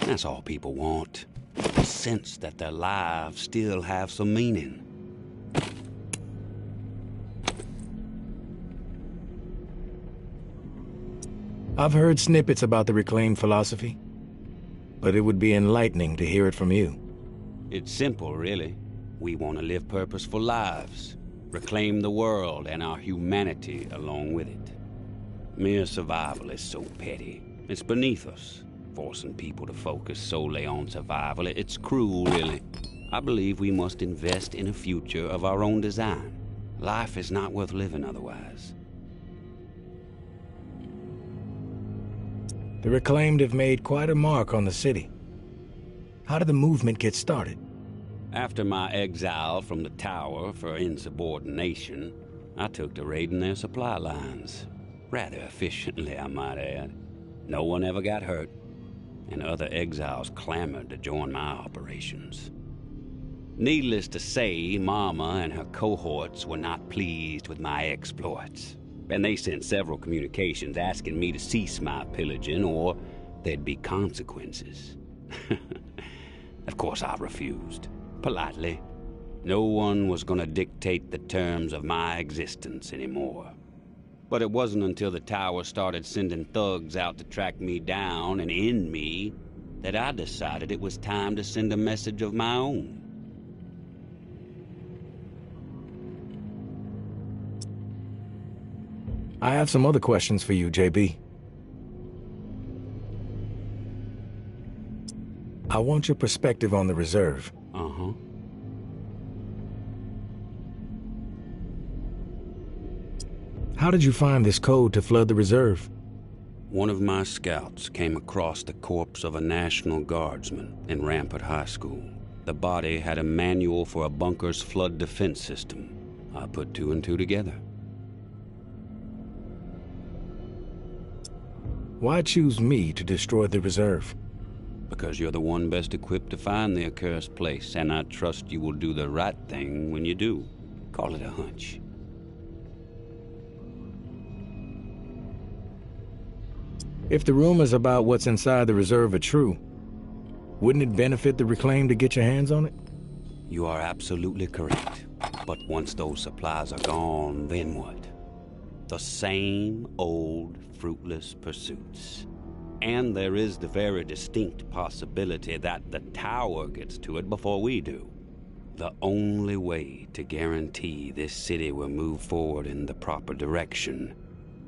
That's all people want. A sense that their lives still have some meaning. I've heard snippets about the reclaimed philosophy, but it would be enlightening to hear it from you. It's simple, really. We want to live purposeful lives, reclaim the world and our humanity along with it. Mere survival is so petty. It's beneath us, forcing people to focus solely on survival. It's cruel, really. I believe we must invest in a future of our own design. Life is not worth living otherwise. The Reclaimed have made quite a mark on the city. How did the movement get started? After my exile from the tower for insubordination, I took to raiding their supply lines. Rather efficiently, I might add. No one ever got hurt, and other exiles clamored to join my operations. Needless to say, Mama and her cohorts were not pleased with my exploits, and they sent several communications asking me to cease my pillaging or there'd be consequences. Of course, I refused, politely. No one was going to dictate the terms of my existence anymore. But it wasn't until the tower started sending thugs out to track me down and end me that I decided it was time to send a message of my own. I have some other questions for you, JB. I want your perspective on the reserve. Uh-huh. How did you find this code to flood the reserve? One of my scouts came across the corpse of a National Guardsman in Rampart High School. The body had a manual for a bunker's flood defense system. I put two and two together. Why choose me to destroy the reserve? Because you're the one best equipped to find the accursed place, and I trust you will do the right thing when you do. Call it a hunch. If the rumors about what's inside the reserve are true, wouldn't it benefit the Reclaimed to get your hands on it? You are absolutely correct. But once those supplies are gone, then what? The same old fruitless pursuits. And there is the very distinct possibility that the tower gets to it before we do. The only way to guarantee this city will move forward in the proper direction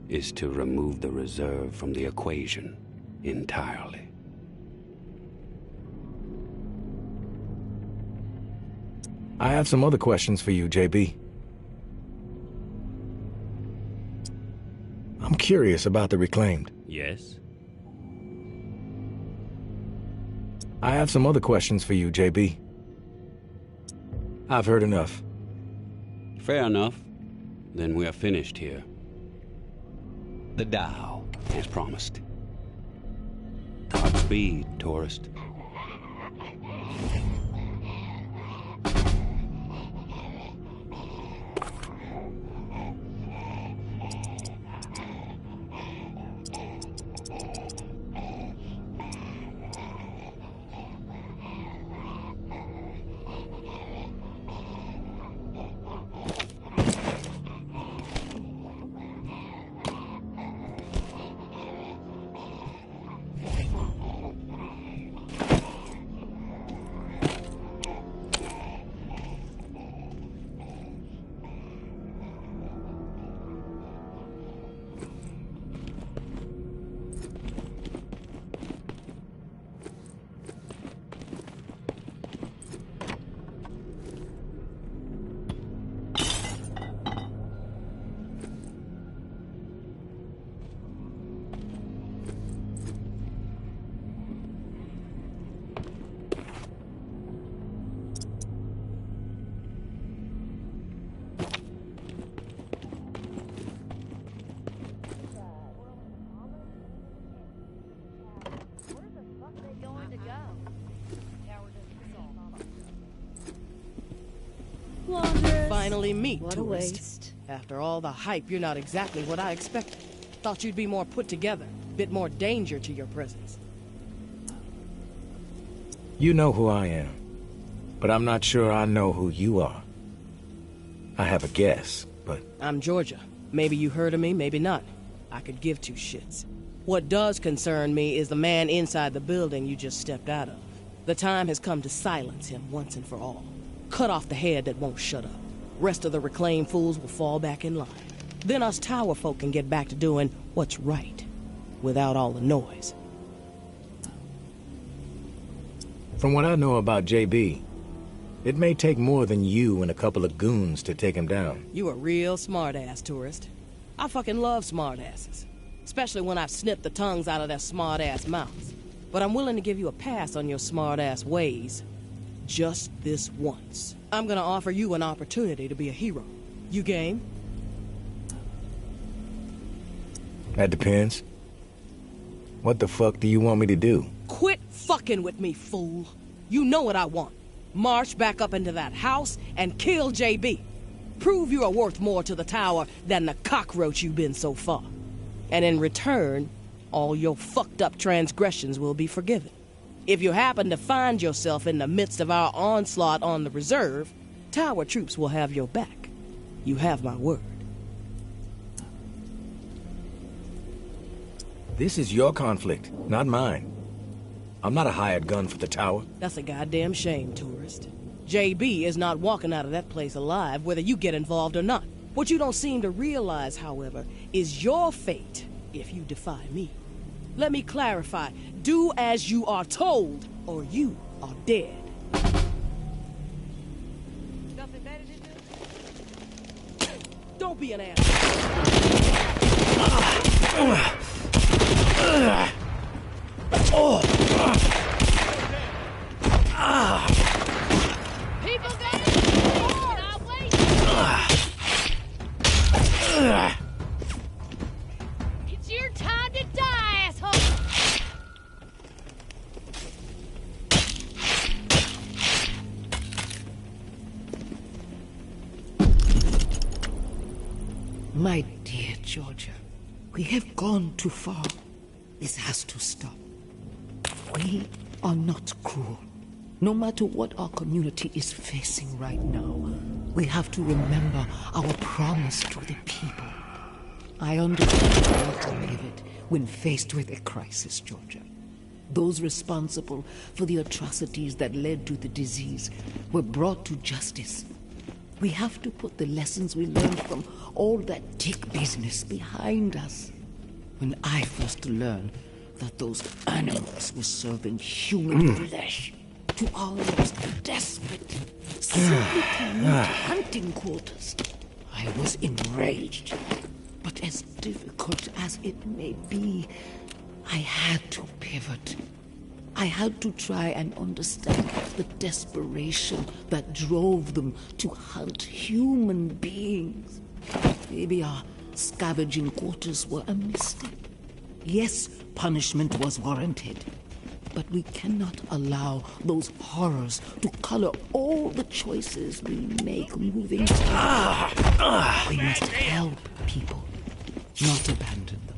is to remove the reserve from the equation entirely. I have some other questions for you, JB. I'm curious about the Reclaimed. Yes? I have some other questions for you, JB. I've heard enough. Fair enough. Then we are finished here. The dial, as promised. Godspeed, tourist. Finally meet, What tourist. a waste. After all the hype, you're not exactly what I expected. Thought you'd be more put together, bit more danger to your presence. You know who I am, but I'm not sure I know who you are. I have a guess, but... I'm Georgia. Maybe you heard of me, maybe not. I could give two shits. What does concern me is the man inside the building you just stepped out of. The time has come to silence him once and for all. Cut off the head that won't shut up. Rest of the Reclaimed fools will fall back in line. Then us tower folk can get back to doing what's right, without all the noise. From what I know about JB, it may take more than you and a couple of goons to take him down. You a real smart-ass, tourist. I fucking love smart-asses. Especially when I've snipped the tongues out of their smart-ass mouths. But I'm willing to give you a pass on your smart-ass ways. Just this once. I'm gonna offer you an opportunity to be a hero. You game? That depends. What the fuck do you want me to do? Quit fucking with me, fool. You know what I want. March back up into that house and kill JB. Prove you are worth more to the tower than the cockroach you've been so far. And in return, all your fucked up transgressions will be forgiven. If you happen to find yourself in the midst of our onslaught on the reserve, tower troops will have your back. You have my word. This is your conflict, not mine. I'm not a hired gun for the tower. That's a goddamn shame, tourist. JB is not walking out of that place alive, whether you get involved or not. What you don't seem to realize, however, is your fate if you defy me. Let me clarify. Do as you are told, or you are dead. Don't be an People got it. I'll wait. It's your time to die, asshole. My dear Georgia, we have gone too far. This has to stop. We are not cruel. No matter what our community is facing right now, we have to remember our promise to the people. I understand how to pivot when faced with a crisis, Georgia. Those responsible for the atrocities that led to the disease were brought to justice. We have to put the lessons we learned from all that dick business behind us. When I first learned that those animals were serving human flesh to our most desperate, simply to meet hunting quotas, I was enraged. But as difficult as it may be, I had to pivot. I had to try and understand the desperation that drove them to hunt human beings. Maybe our scavenging quarters were a mistake. Yes, punishment was warranted, but we cannot allow those horrors to color all the choices we make moving forward. We must help people, not abandon them.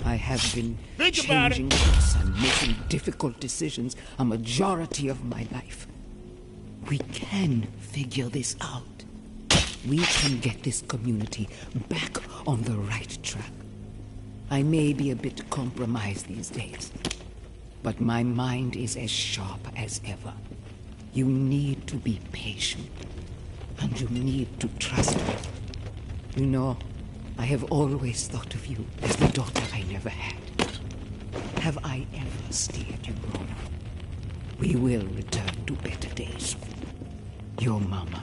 I have been changing course and making difficult decisions a majority of my life. We can figure this out. We can get this community back on the right track. I may be a bit compromised these days, but my mind is as sharp as ever. You need to be patient, and you need to trust me. You know, I have always thought of you as the daughter I never had. Have I ever steered you wrong? We will return to better days. Your mama.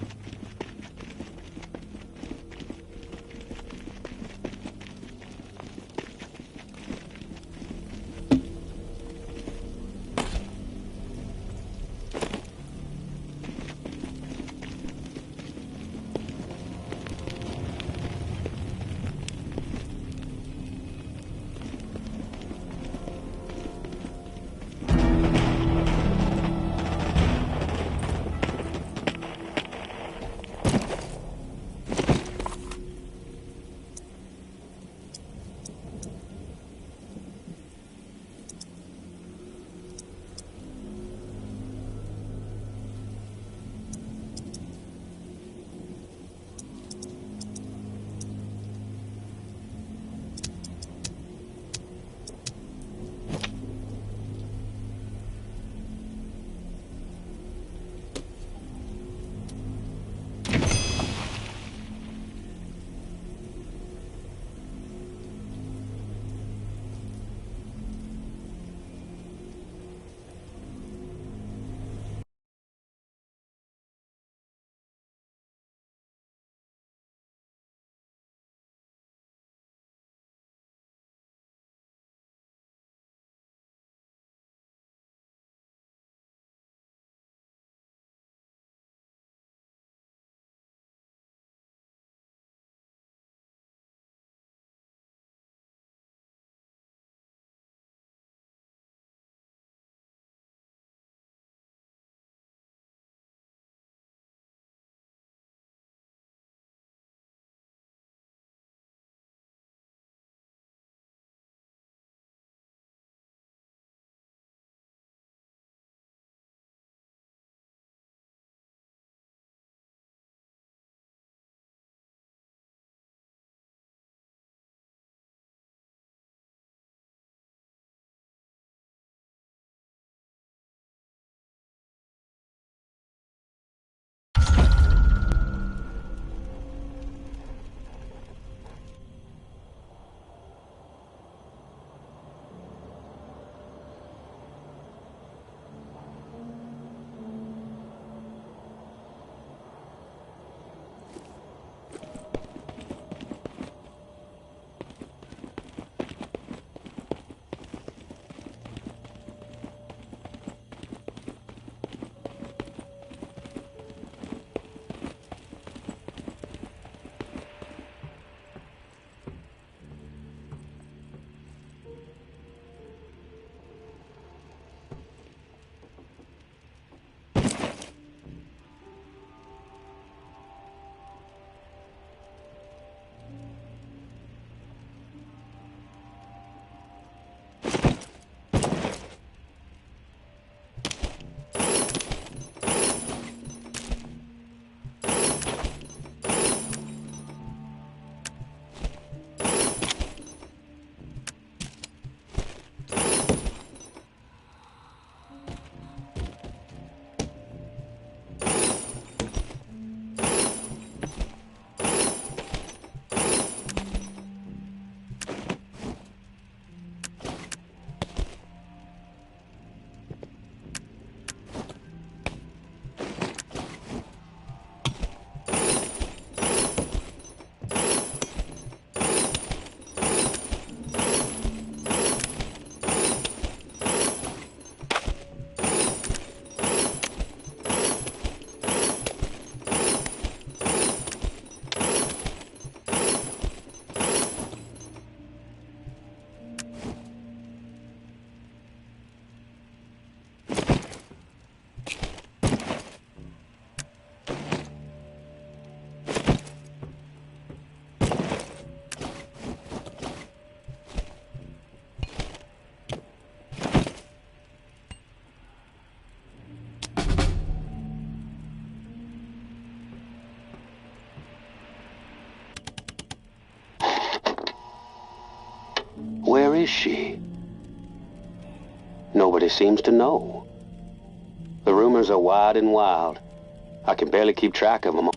is she? Nobody seems to know. The rumors are wide and wild. I can barely keep track of them.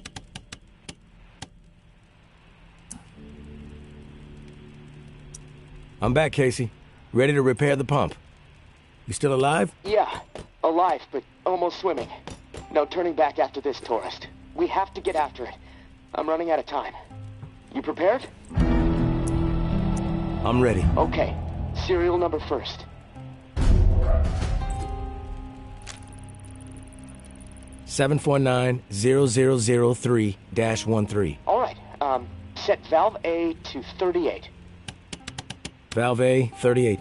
I'm back, Casey. Ready to repair the pump. You still alive? Yeah, alive, but almost swimming. No turning back after this, tourist. We have to get after it. I'm running out of time. You prepared? I'm ready. Okay. Serial number first. 749-0003-13. All right. Set valve A to 38. Valve A, 38.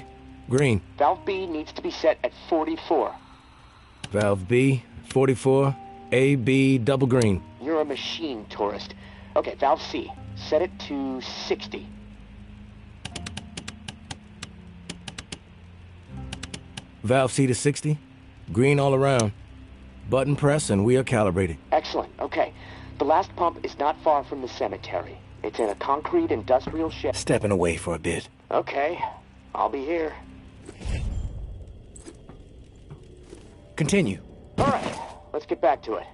Green. Valve B needs to be set at 44. Valve B, 44. A, B, double green. You're a machine, tourist. Okay, valve C. Set it to 60. Valve C to 60. Green all around. Button press and we are calibrated. Excellent. Okay. The last pump is not far from the cemetery. It's in a concrete industrial shed. Stepping away for a bit. Okay. I'll be here. Continue. All right. Let's get back to it.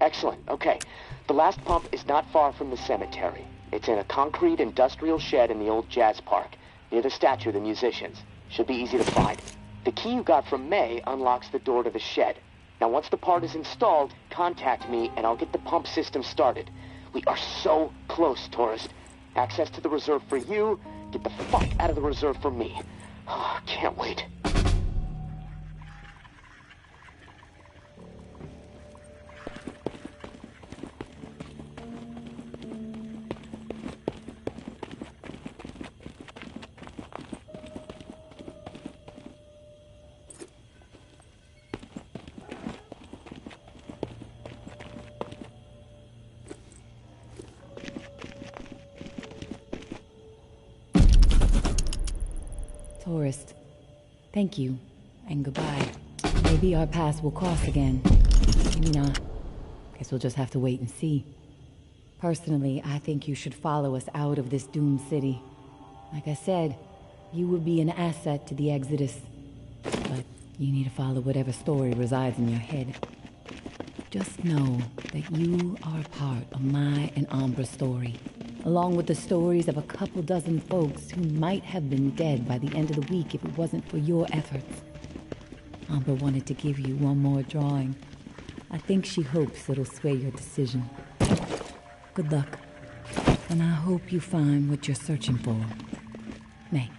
Excellent. Okay. The last pump is not far from the cemetery. It's in a concrete industrial shed in the old jazz park, near the statue of the musicians. Should be easy to find. The key you got from May unlocks the door to the shed. Now, once the part is installed, contact me and I'll get the pump system started. We are so close, tourist. Access to the reserve for you. Get the fuck out of the reserve for me. Oh, can't wait. Tourist, thank you, and goodbye. Maybe our paths will cross again. Maybe not. Guess we'll just have to wait and see. Personally, I think you should follow us out of this doomed city. Like I said, you would be an asset to the Exodus. But you need to follow whatever story resides in your head. Just know that you are a part of my and Ambra's story, along with the stories of a couple dozen folks who might have been dead by the end of the week if it wasn't for your efforts. Ambra wanted to give you one more drawing. I think she hopes it'll sway your decision. Good luck, and I hope you find what you're searching for. May.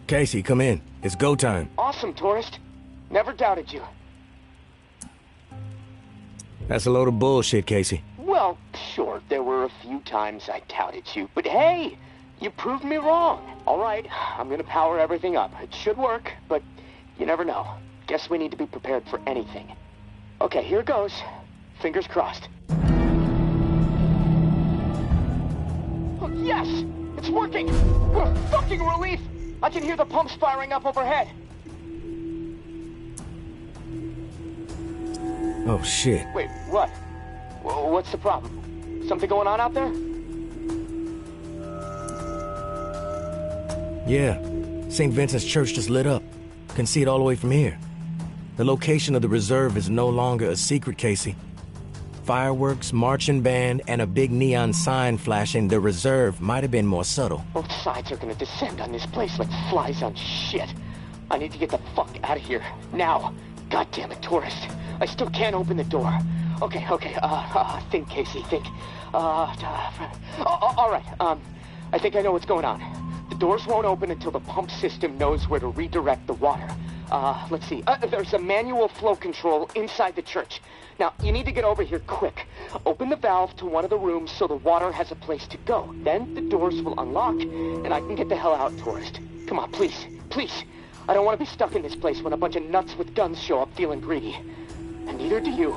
Casey, come in. It's go time. Awesome, tourist. Never doubted you. That's a load of bullshit, Casey. Well, sure, there were a few times I doubted you, but hey, you proved me wrong. All right, I'm gonna power everything up. It should work, but you never know. Guess we need to be prepared for anything. Okay, here goes. Fingers crossed. Oh, yes! It's working! What a fucking relief! I can hear the pumps firing up overhead. Oh, shit. Wait, what? What's the problem? Something going on out there? Yeah. St. Vincent's Church just lit up. Can see it all the way from here. The location of the reserve is no longer a secret, Casey. Fireworks, marching band, and a big neon sign flashing the reserve might have been more subtle. Both sides are gonna descend on this place like flies on shit. I need to get the fuck out of here. Now. God damn it, tourist. I still can't open the door. Okay, think, Casey, think. All right, I think I know what's going on. The doors won't open until the pump system knows where to redirect the water. Let's see. There's a manual flow control inside the church. Now, you need to get over here quick. Open the valve to one of the rooms so the water has a place to go. Then the doors will unlock, and I can get the hell out, tourist. Come on, please, please. I don't want to be stuck in this place when a bunch of nuts with guns show up feeling greedy. And neither do you.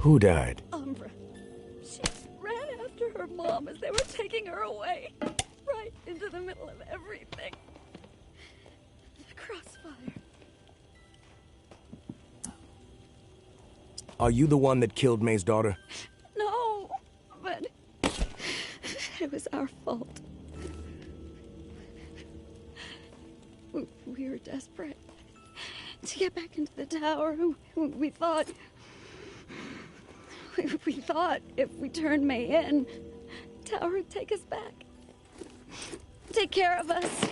Who died? Umbra. She ran after her mom as they were taking her away. Right into the middle of everything. The crossfire. Are you the one that killed May's daughter? No, but it was our fault. We were desperate to get back into the tower. We thought if we turned May in, the tower would take us back. Take care of us.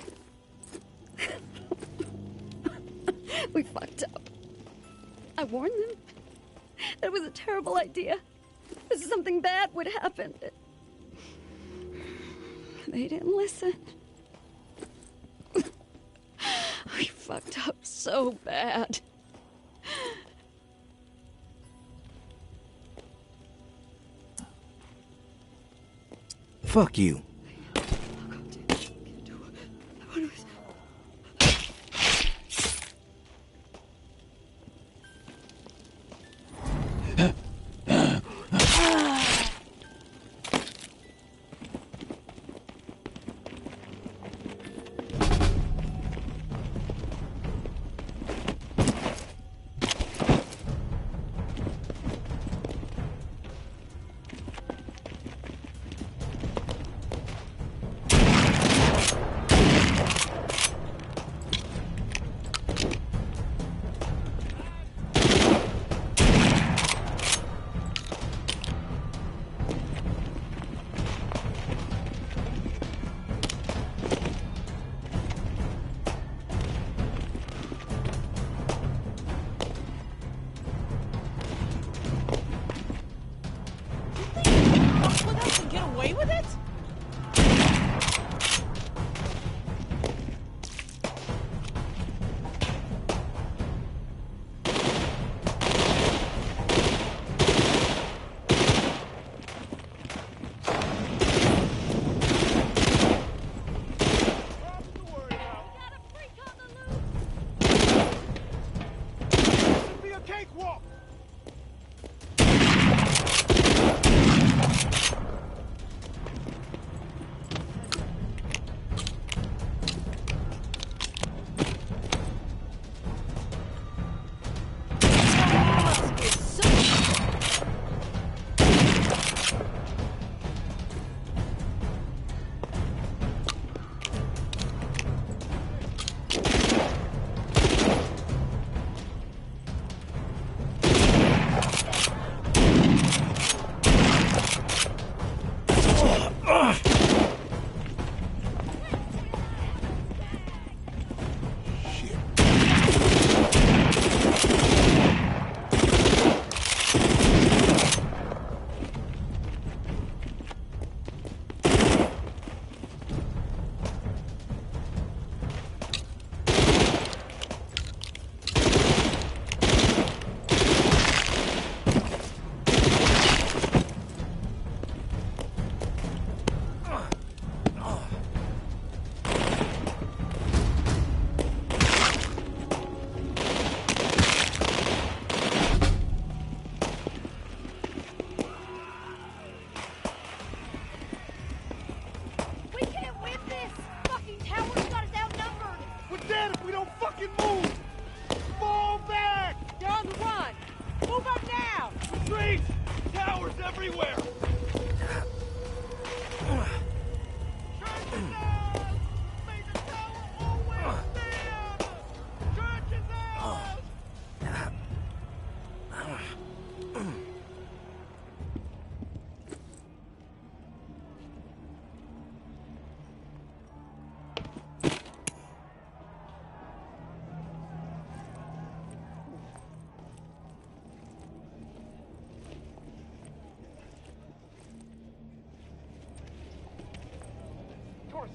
We fucked up. I warned them. That was a terrible idea. Something bad would happen. They didn't listen. We fucked up so bad. Fuck you.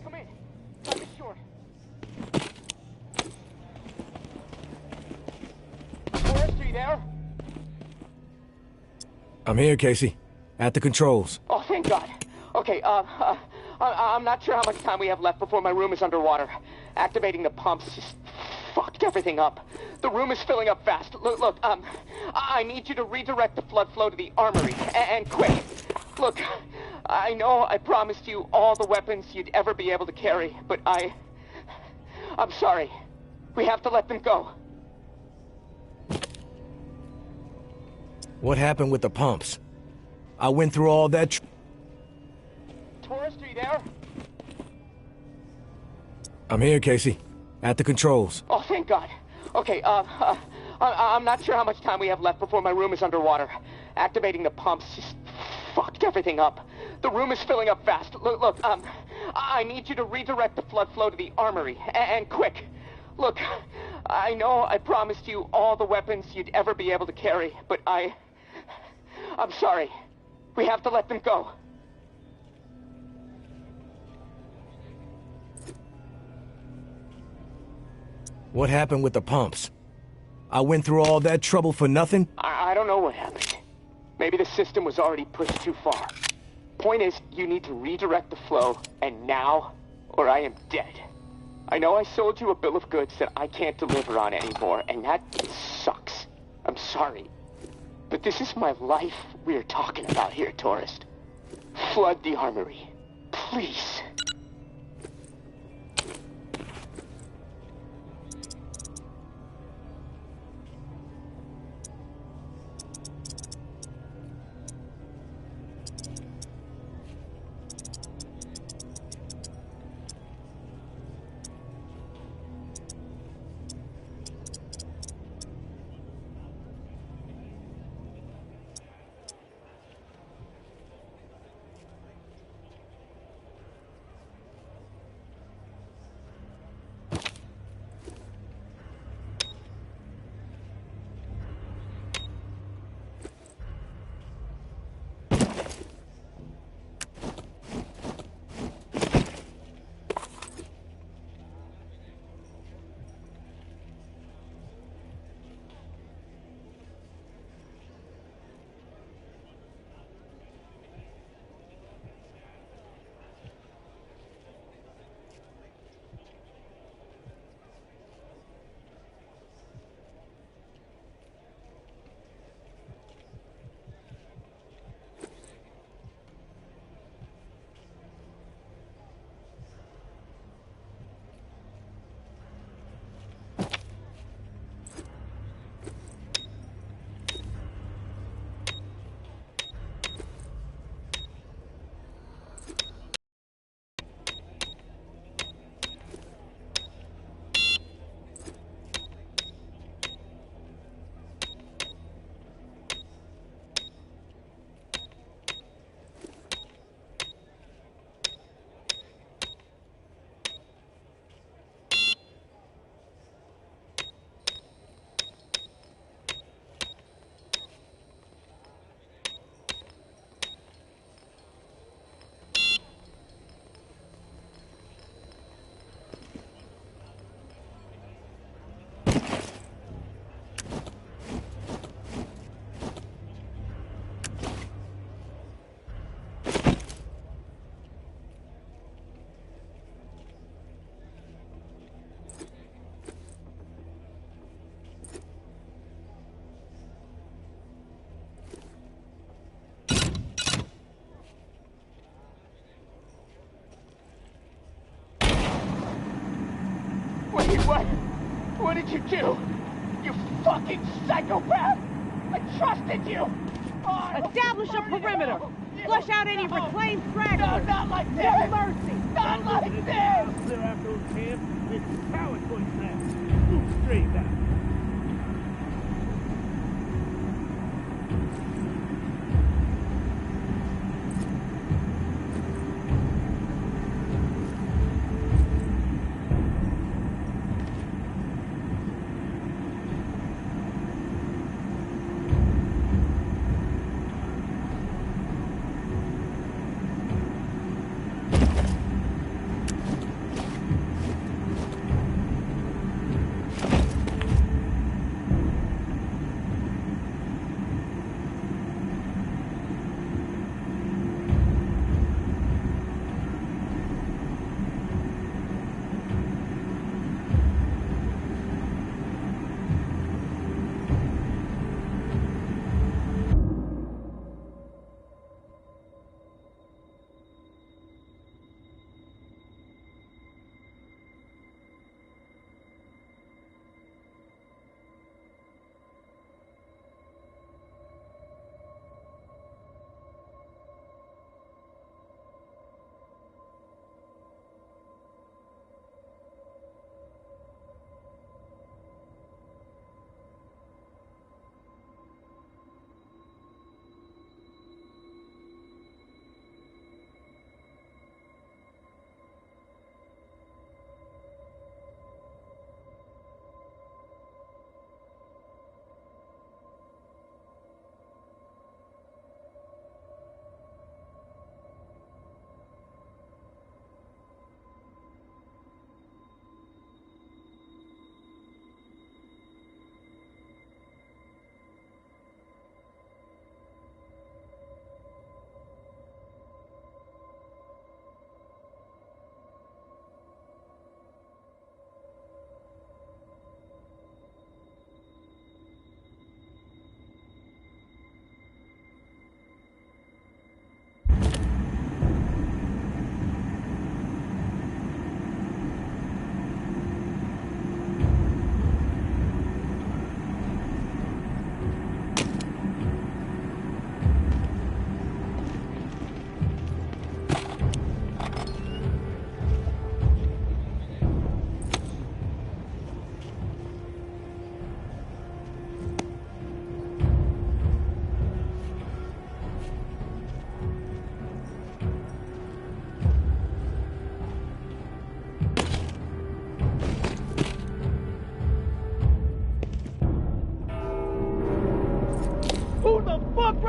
Come in. Find the shore. Forrest, are you there? I'm here, Casey. At the controls. Oh, thank God. Okay, I'm not sure how much time we have left before my room is underwater. Activating the pumps just fucked everything up. The room is filling up fast. Look, I need you to redirect the flood flow to the armory, and quick. Look, I know I promised you all the weapons you'd ever be able to carry, but I'm sorry. We have to let them go. What happened with the pumps? I went through all that Tourist, are you there? I'm here, Casey. At the controls. Oh, thank God. Okay, I'm not sure how much time we have left before my room is underwater. Activating the pumps just fucked everything up. The room is filling up fast. Look, I need you to redirect the flood flow to the armory, and quick. Look, I know I promised you all the weapons you'd ever be able to carry, but I'm sorry. We have to let them go. What happened with the pumps? I went through all that trouble for nothing? I don't know what happened. Maybe the system was already pushed too far. Point is, you need to redirect the flow, and now, or I am dead. I know I sold you a bill of goods that I can't deliver on anymore, and that sucks. I'm sorry. But this is my life we're talking about here, tourist. Flood the armory. Please. What did you do? You fucking psychopath! I trusted you! Establish a perimeter! Flush out any reclaimed fragments! No, not like this! No mercy! Not like this! Clear out those camps. It's power points now. Move straight back.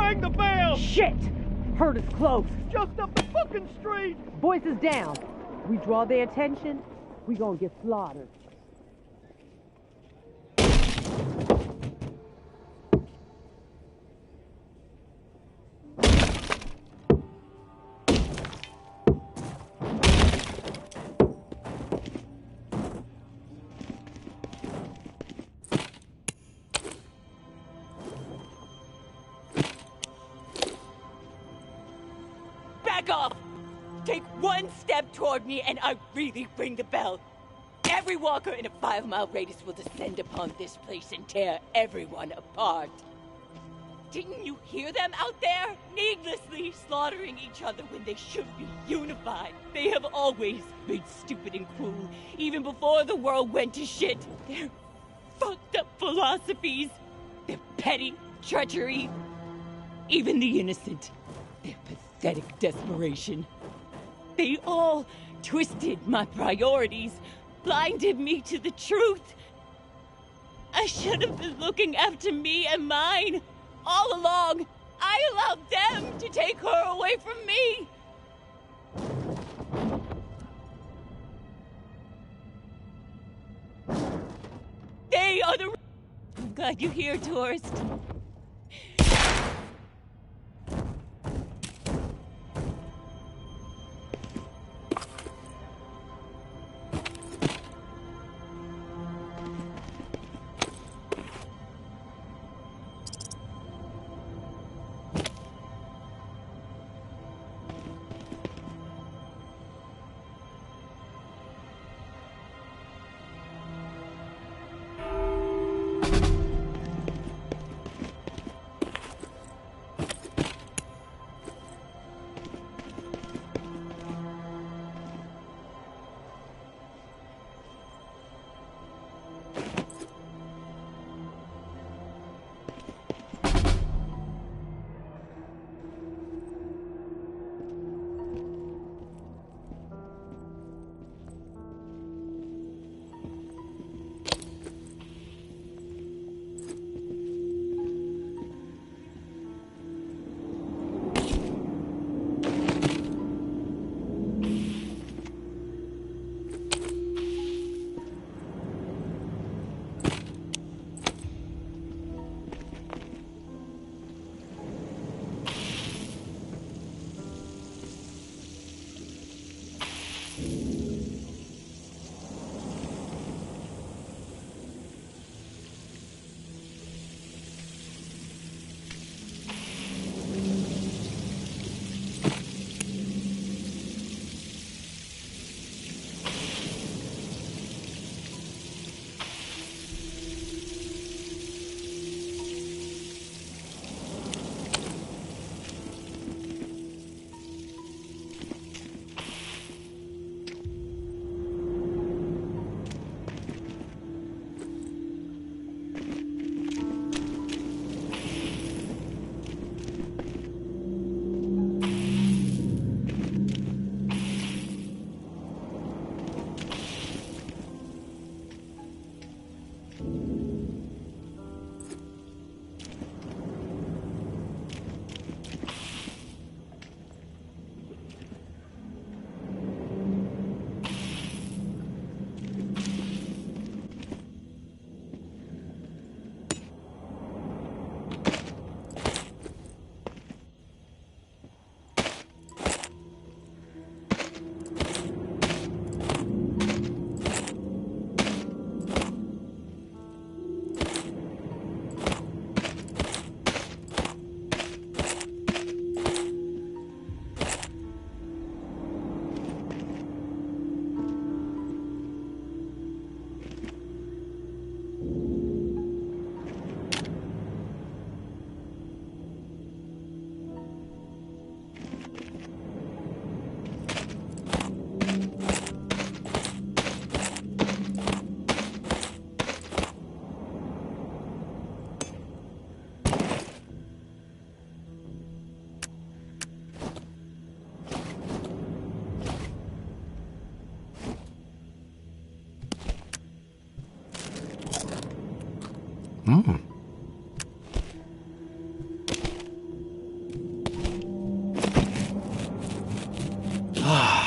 Ring the bell! Shit! Herd is close. Just up the fucking street! Voices down. We draw their attention, we gonna get slaughtered. Back off! Take one step toward me and I really ring the bell. Every walker in a 5-mile radius will descend upon this place and tear everyone apart. Didn't you hear them out there? Needlessly slaughtering each other when they should be unified. They have always been stupid and cruel, even before the world went to shit. Their fucked up philosophies, their petty treachery, even the innocent, their pathetic desperation. They all twisted my priorities, blinded me to the truth. I should have been looking after me and mine. All along, I allowed them to take her away from me. They are the... I'm glad you're here, tourist. Oh.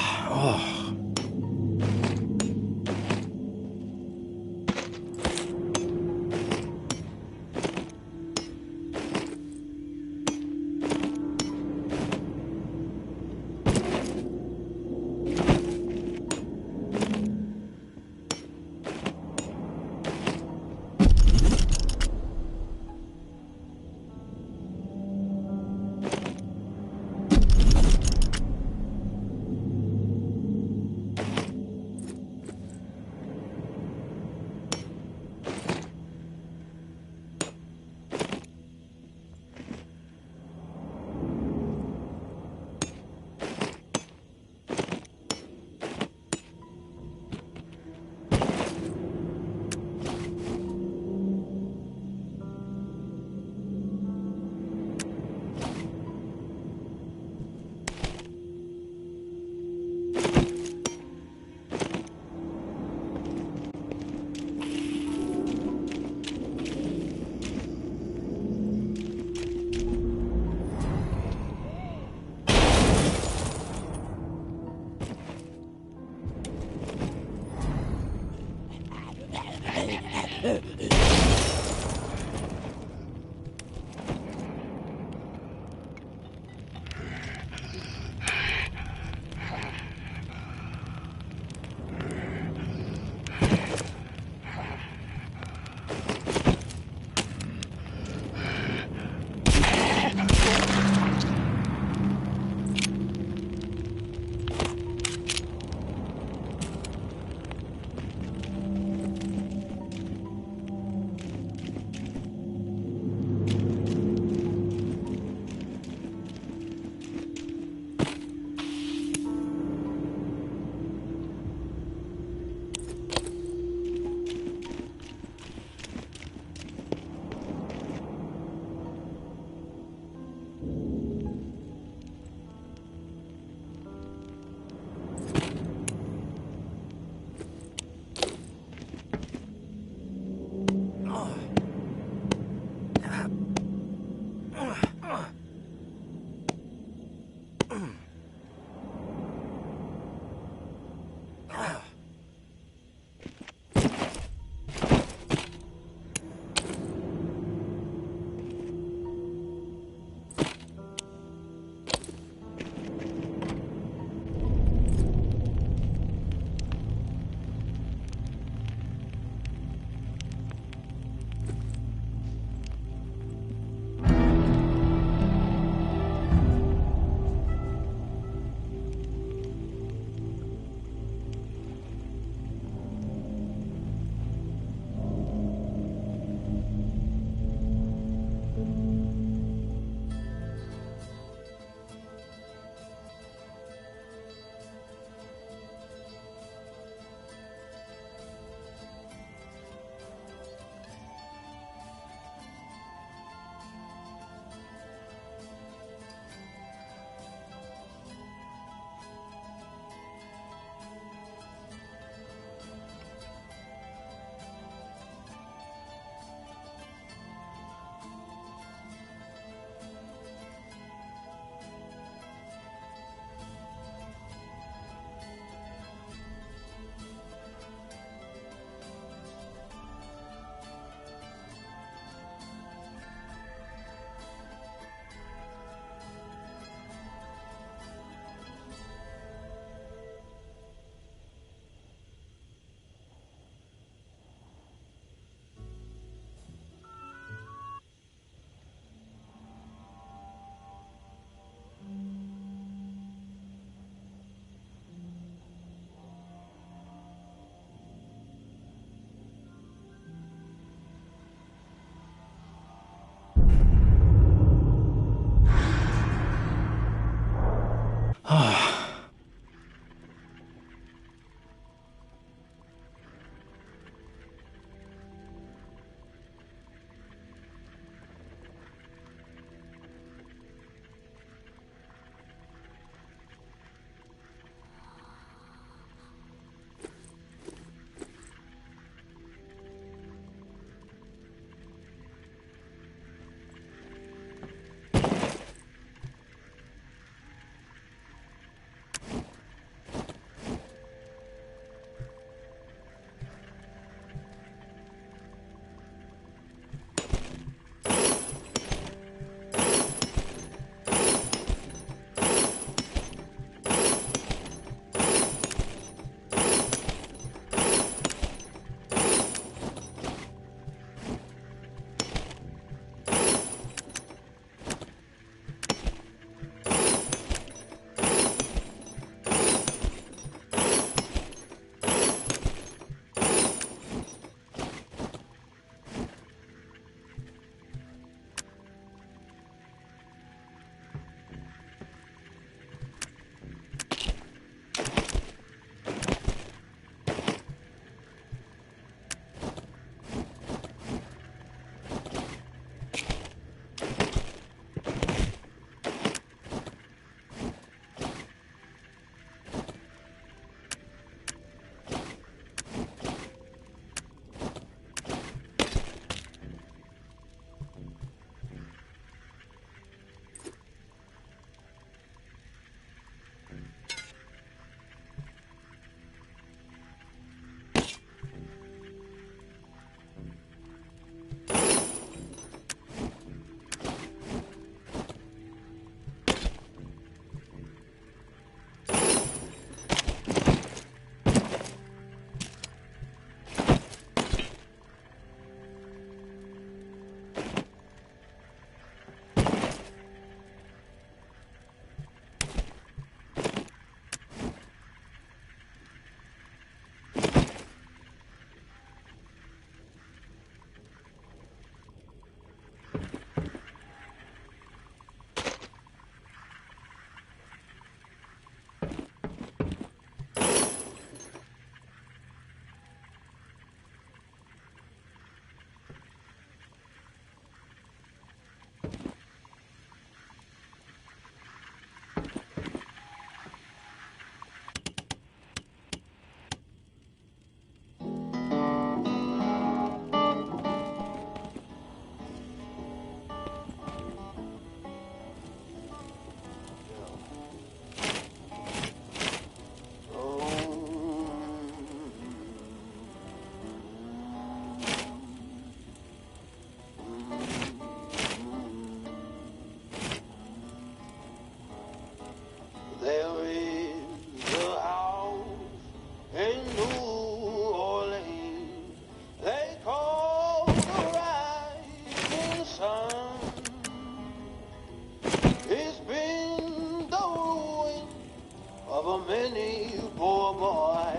a many poor boy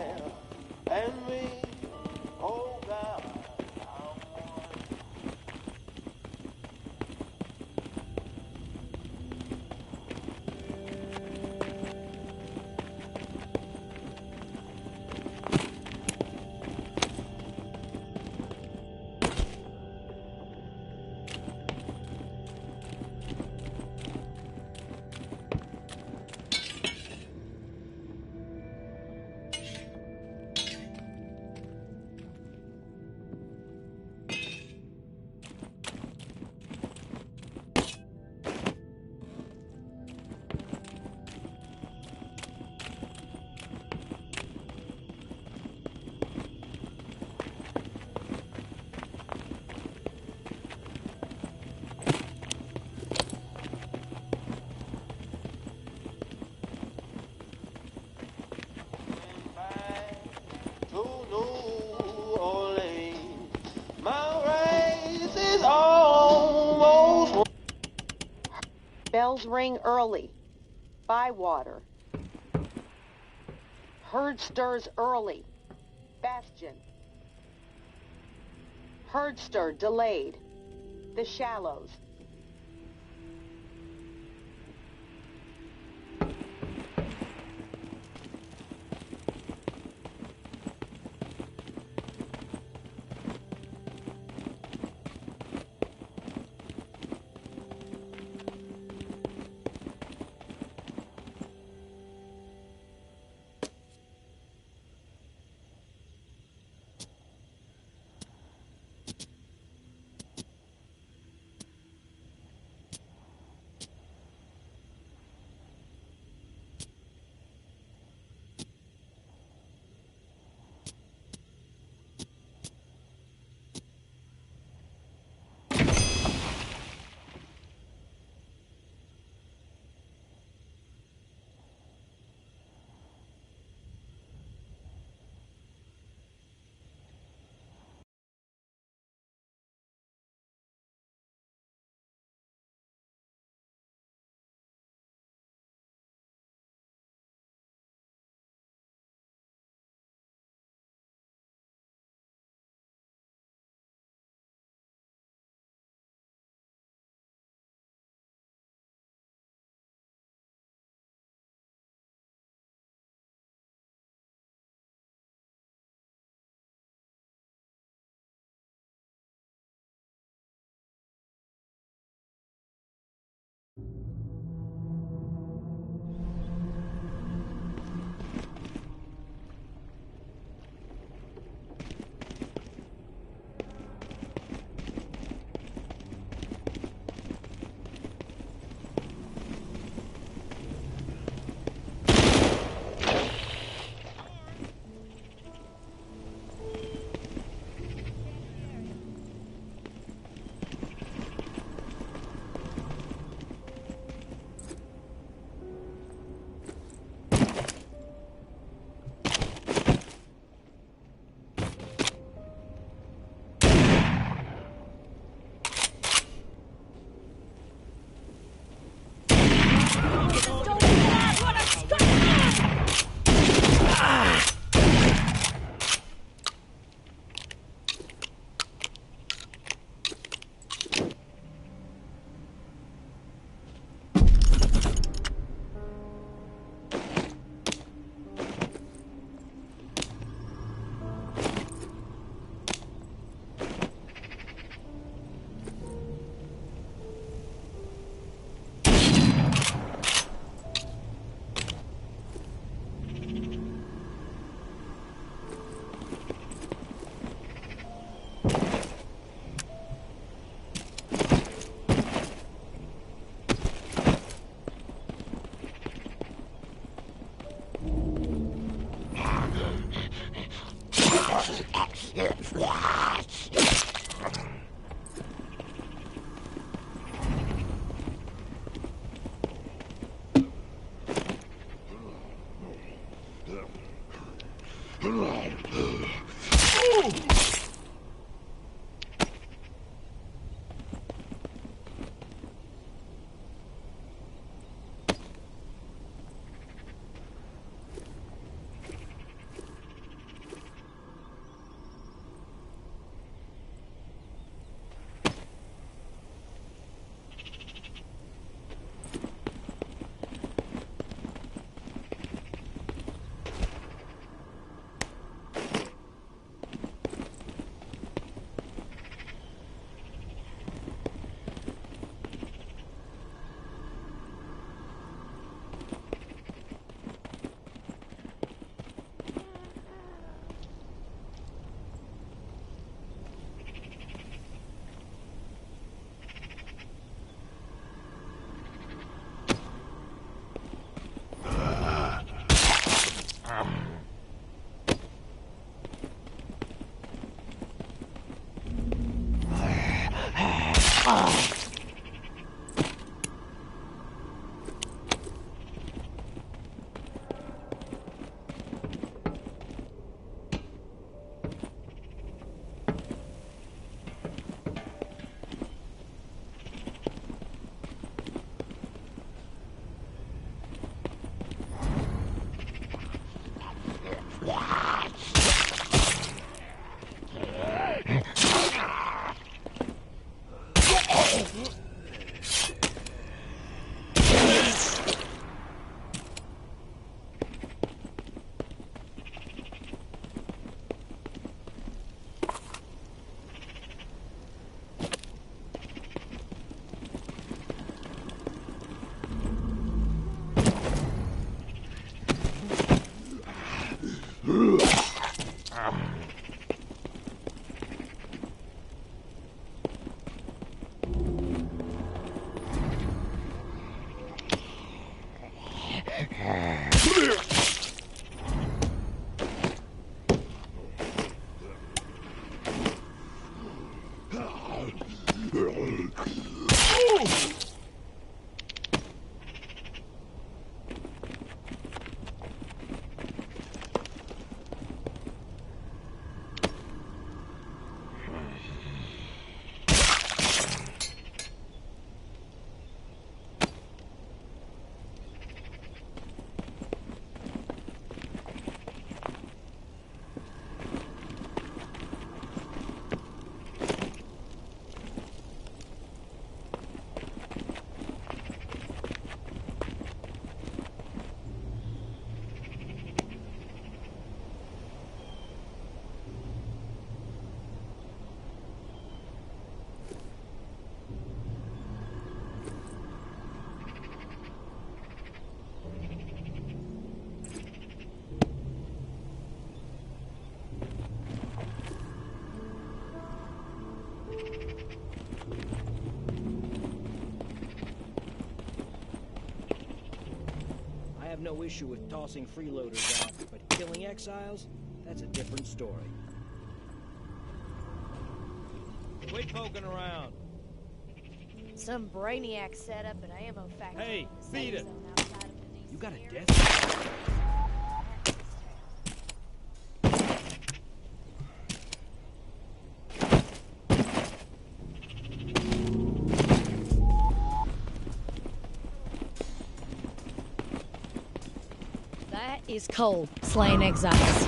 and me, oh God. Bells ring early. Bywater. Herd stirs early. Bastion. Herd stir delayed. The Shallows. issue with tossing freeloaders out, but killing exiles? That's a different story. Quit poking around. Some brainiac set up an ammo factory. Hey, in the beat safe it. zone outside of the DC You got a area. death? That is cold, slaying exiles.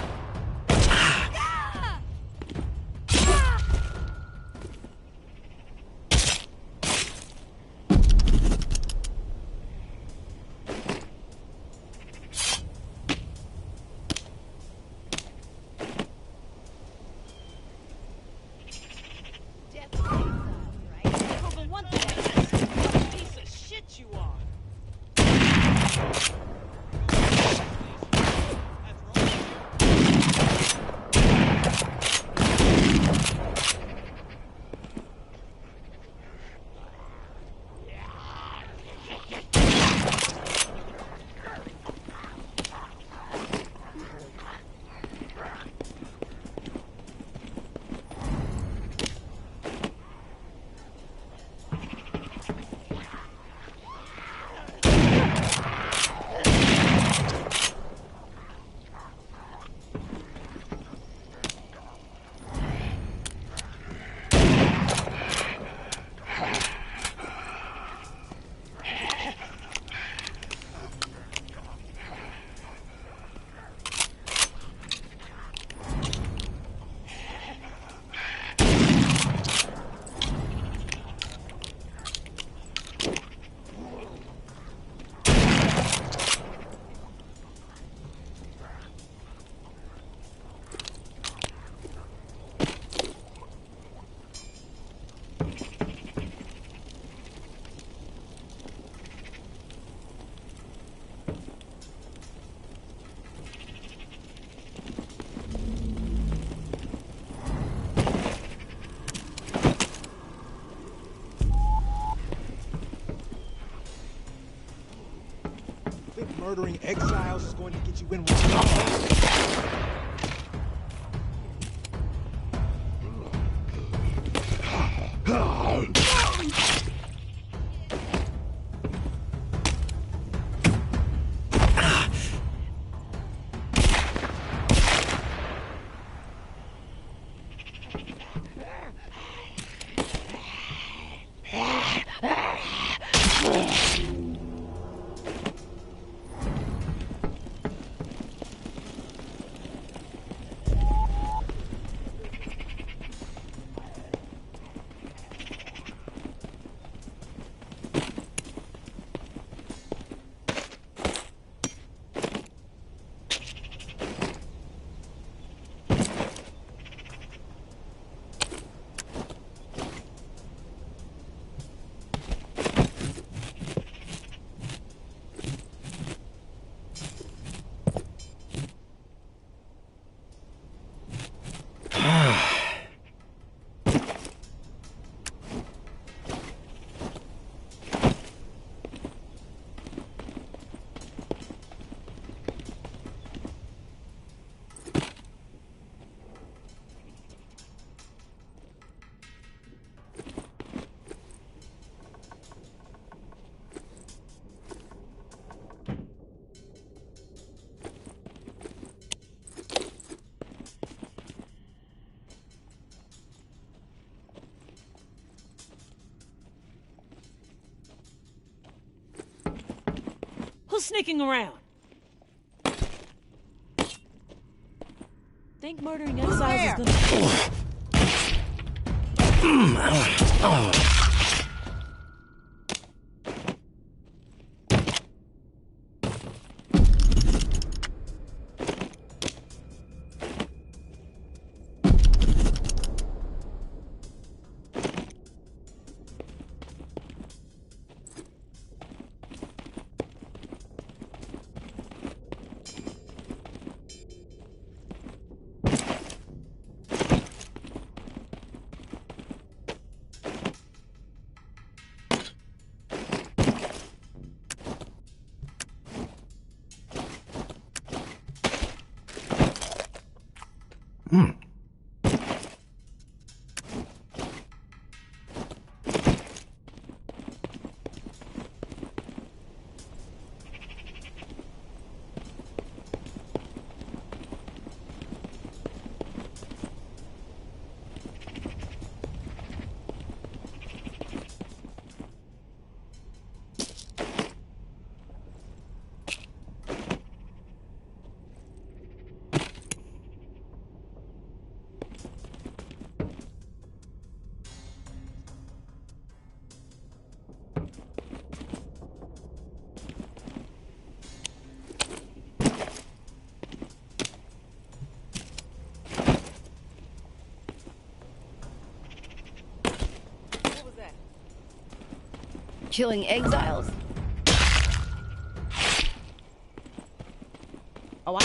Murdering exiles is going to get you in one. Who's sneaking around? Think murdering exiles is gonna... Killing exiles? Oh,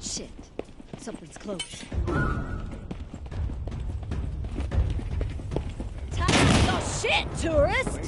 Shit. Something's close. Time your shit, tourist!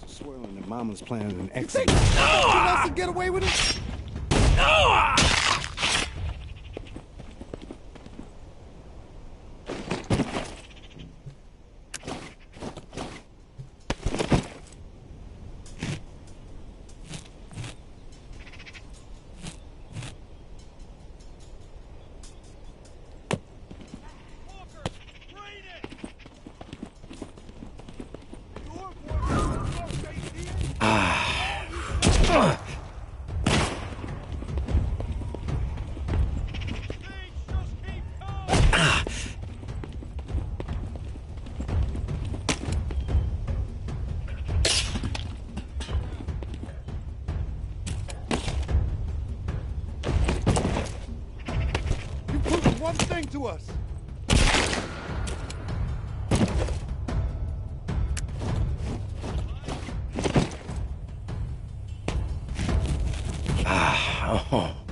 Swirling that Mama's planning an exit. You think else to get away with it? You proved one thing to us. Oh.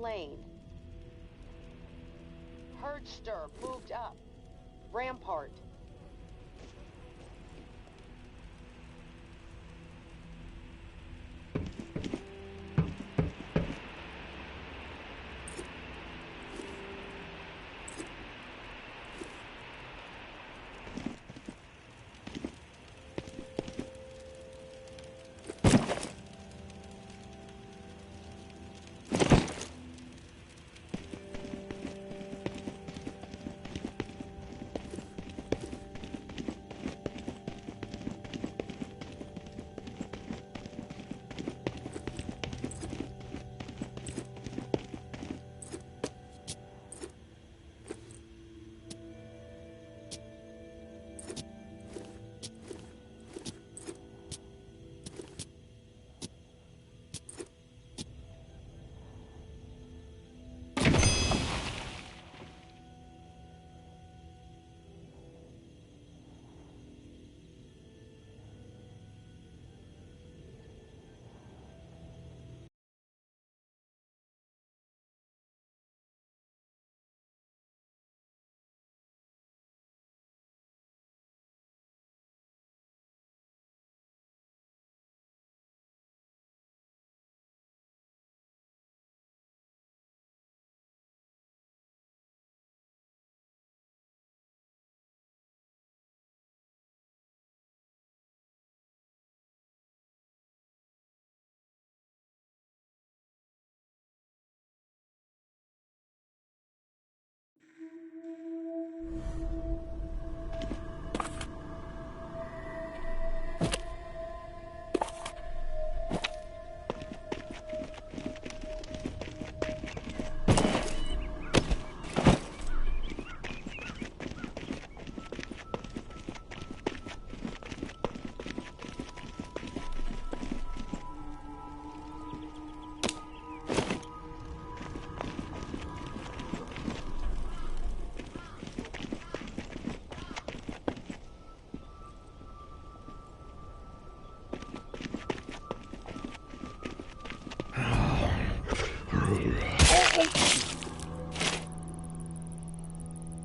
lane. Herdster moved up. Rampart.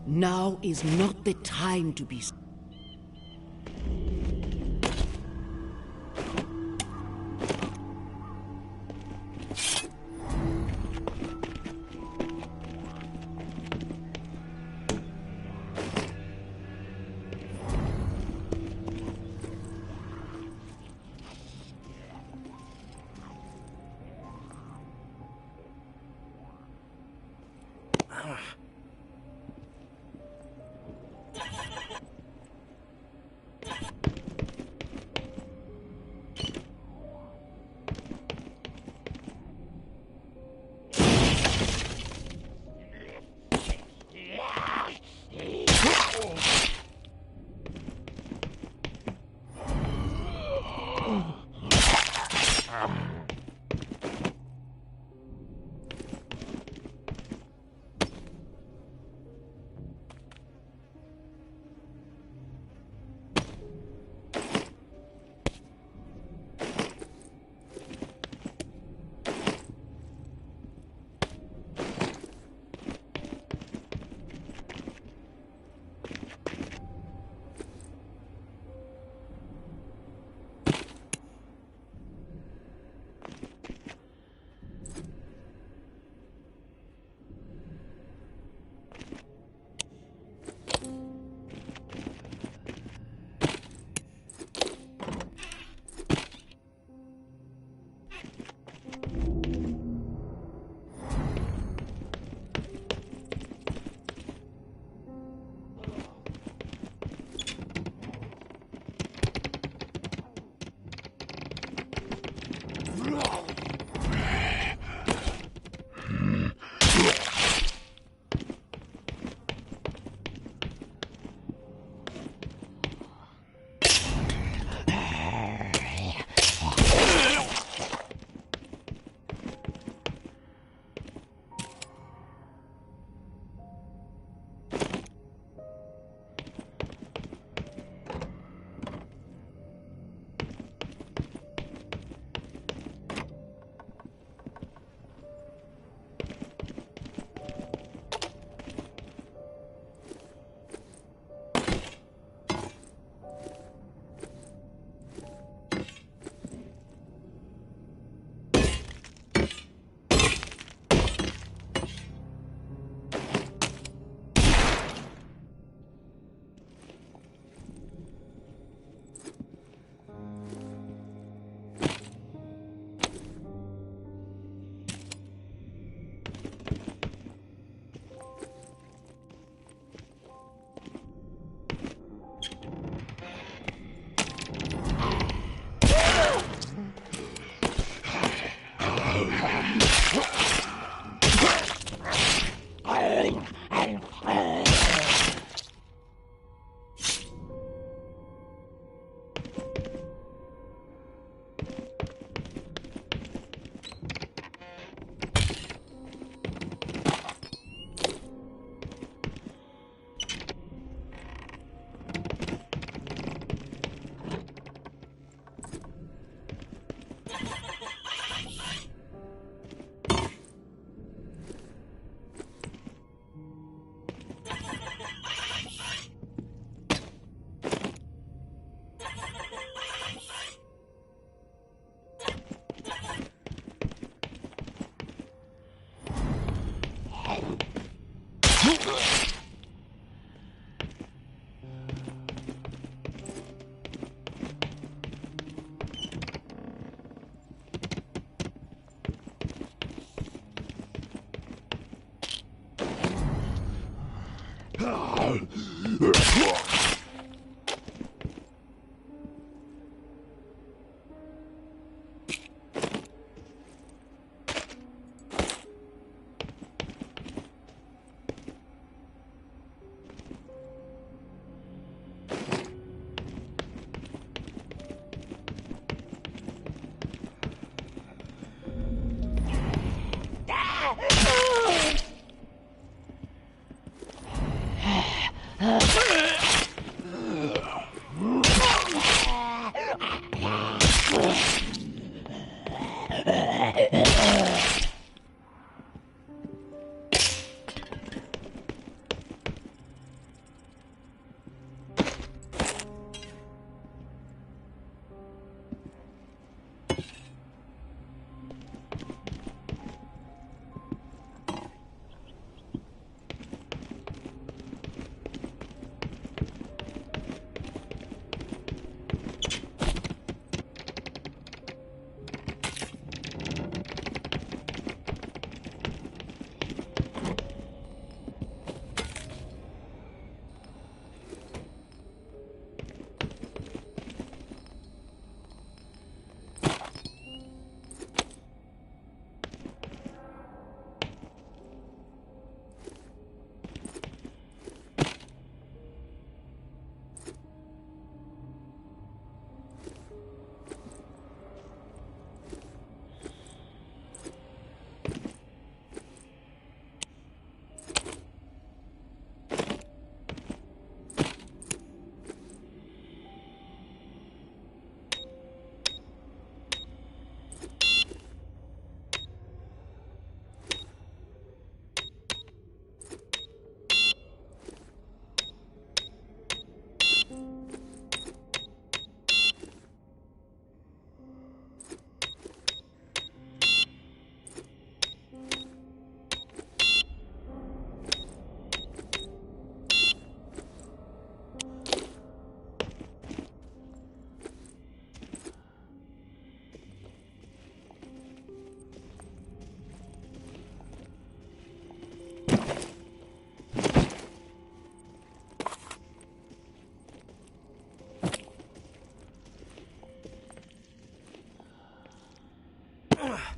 Now is not the time to be... Ugh.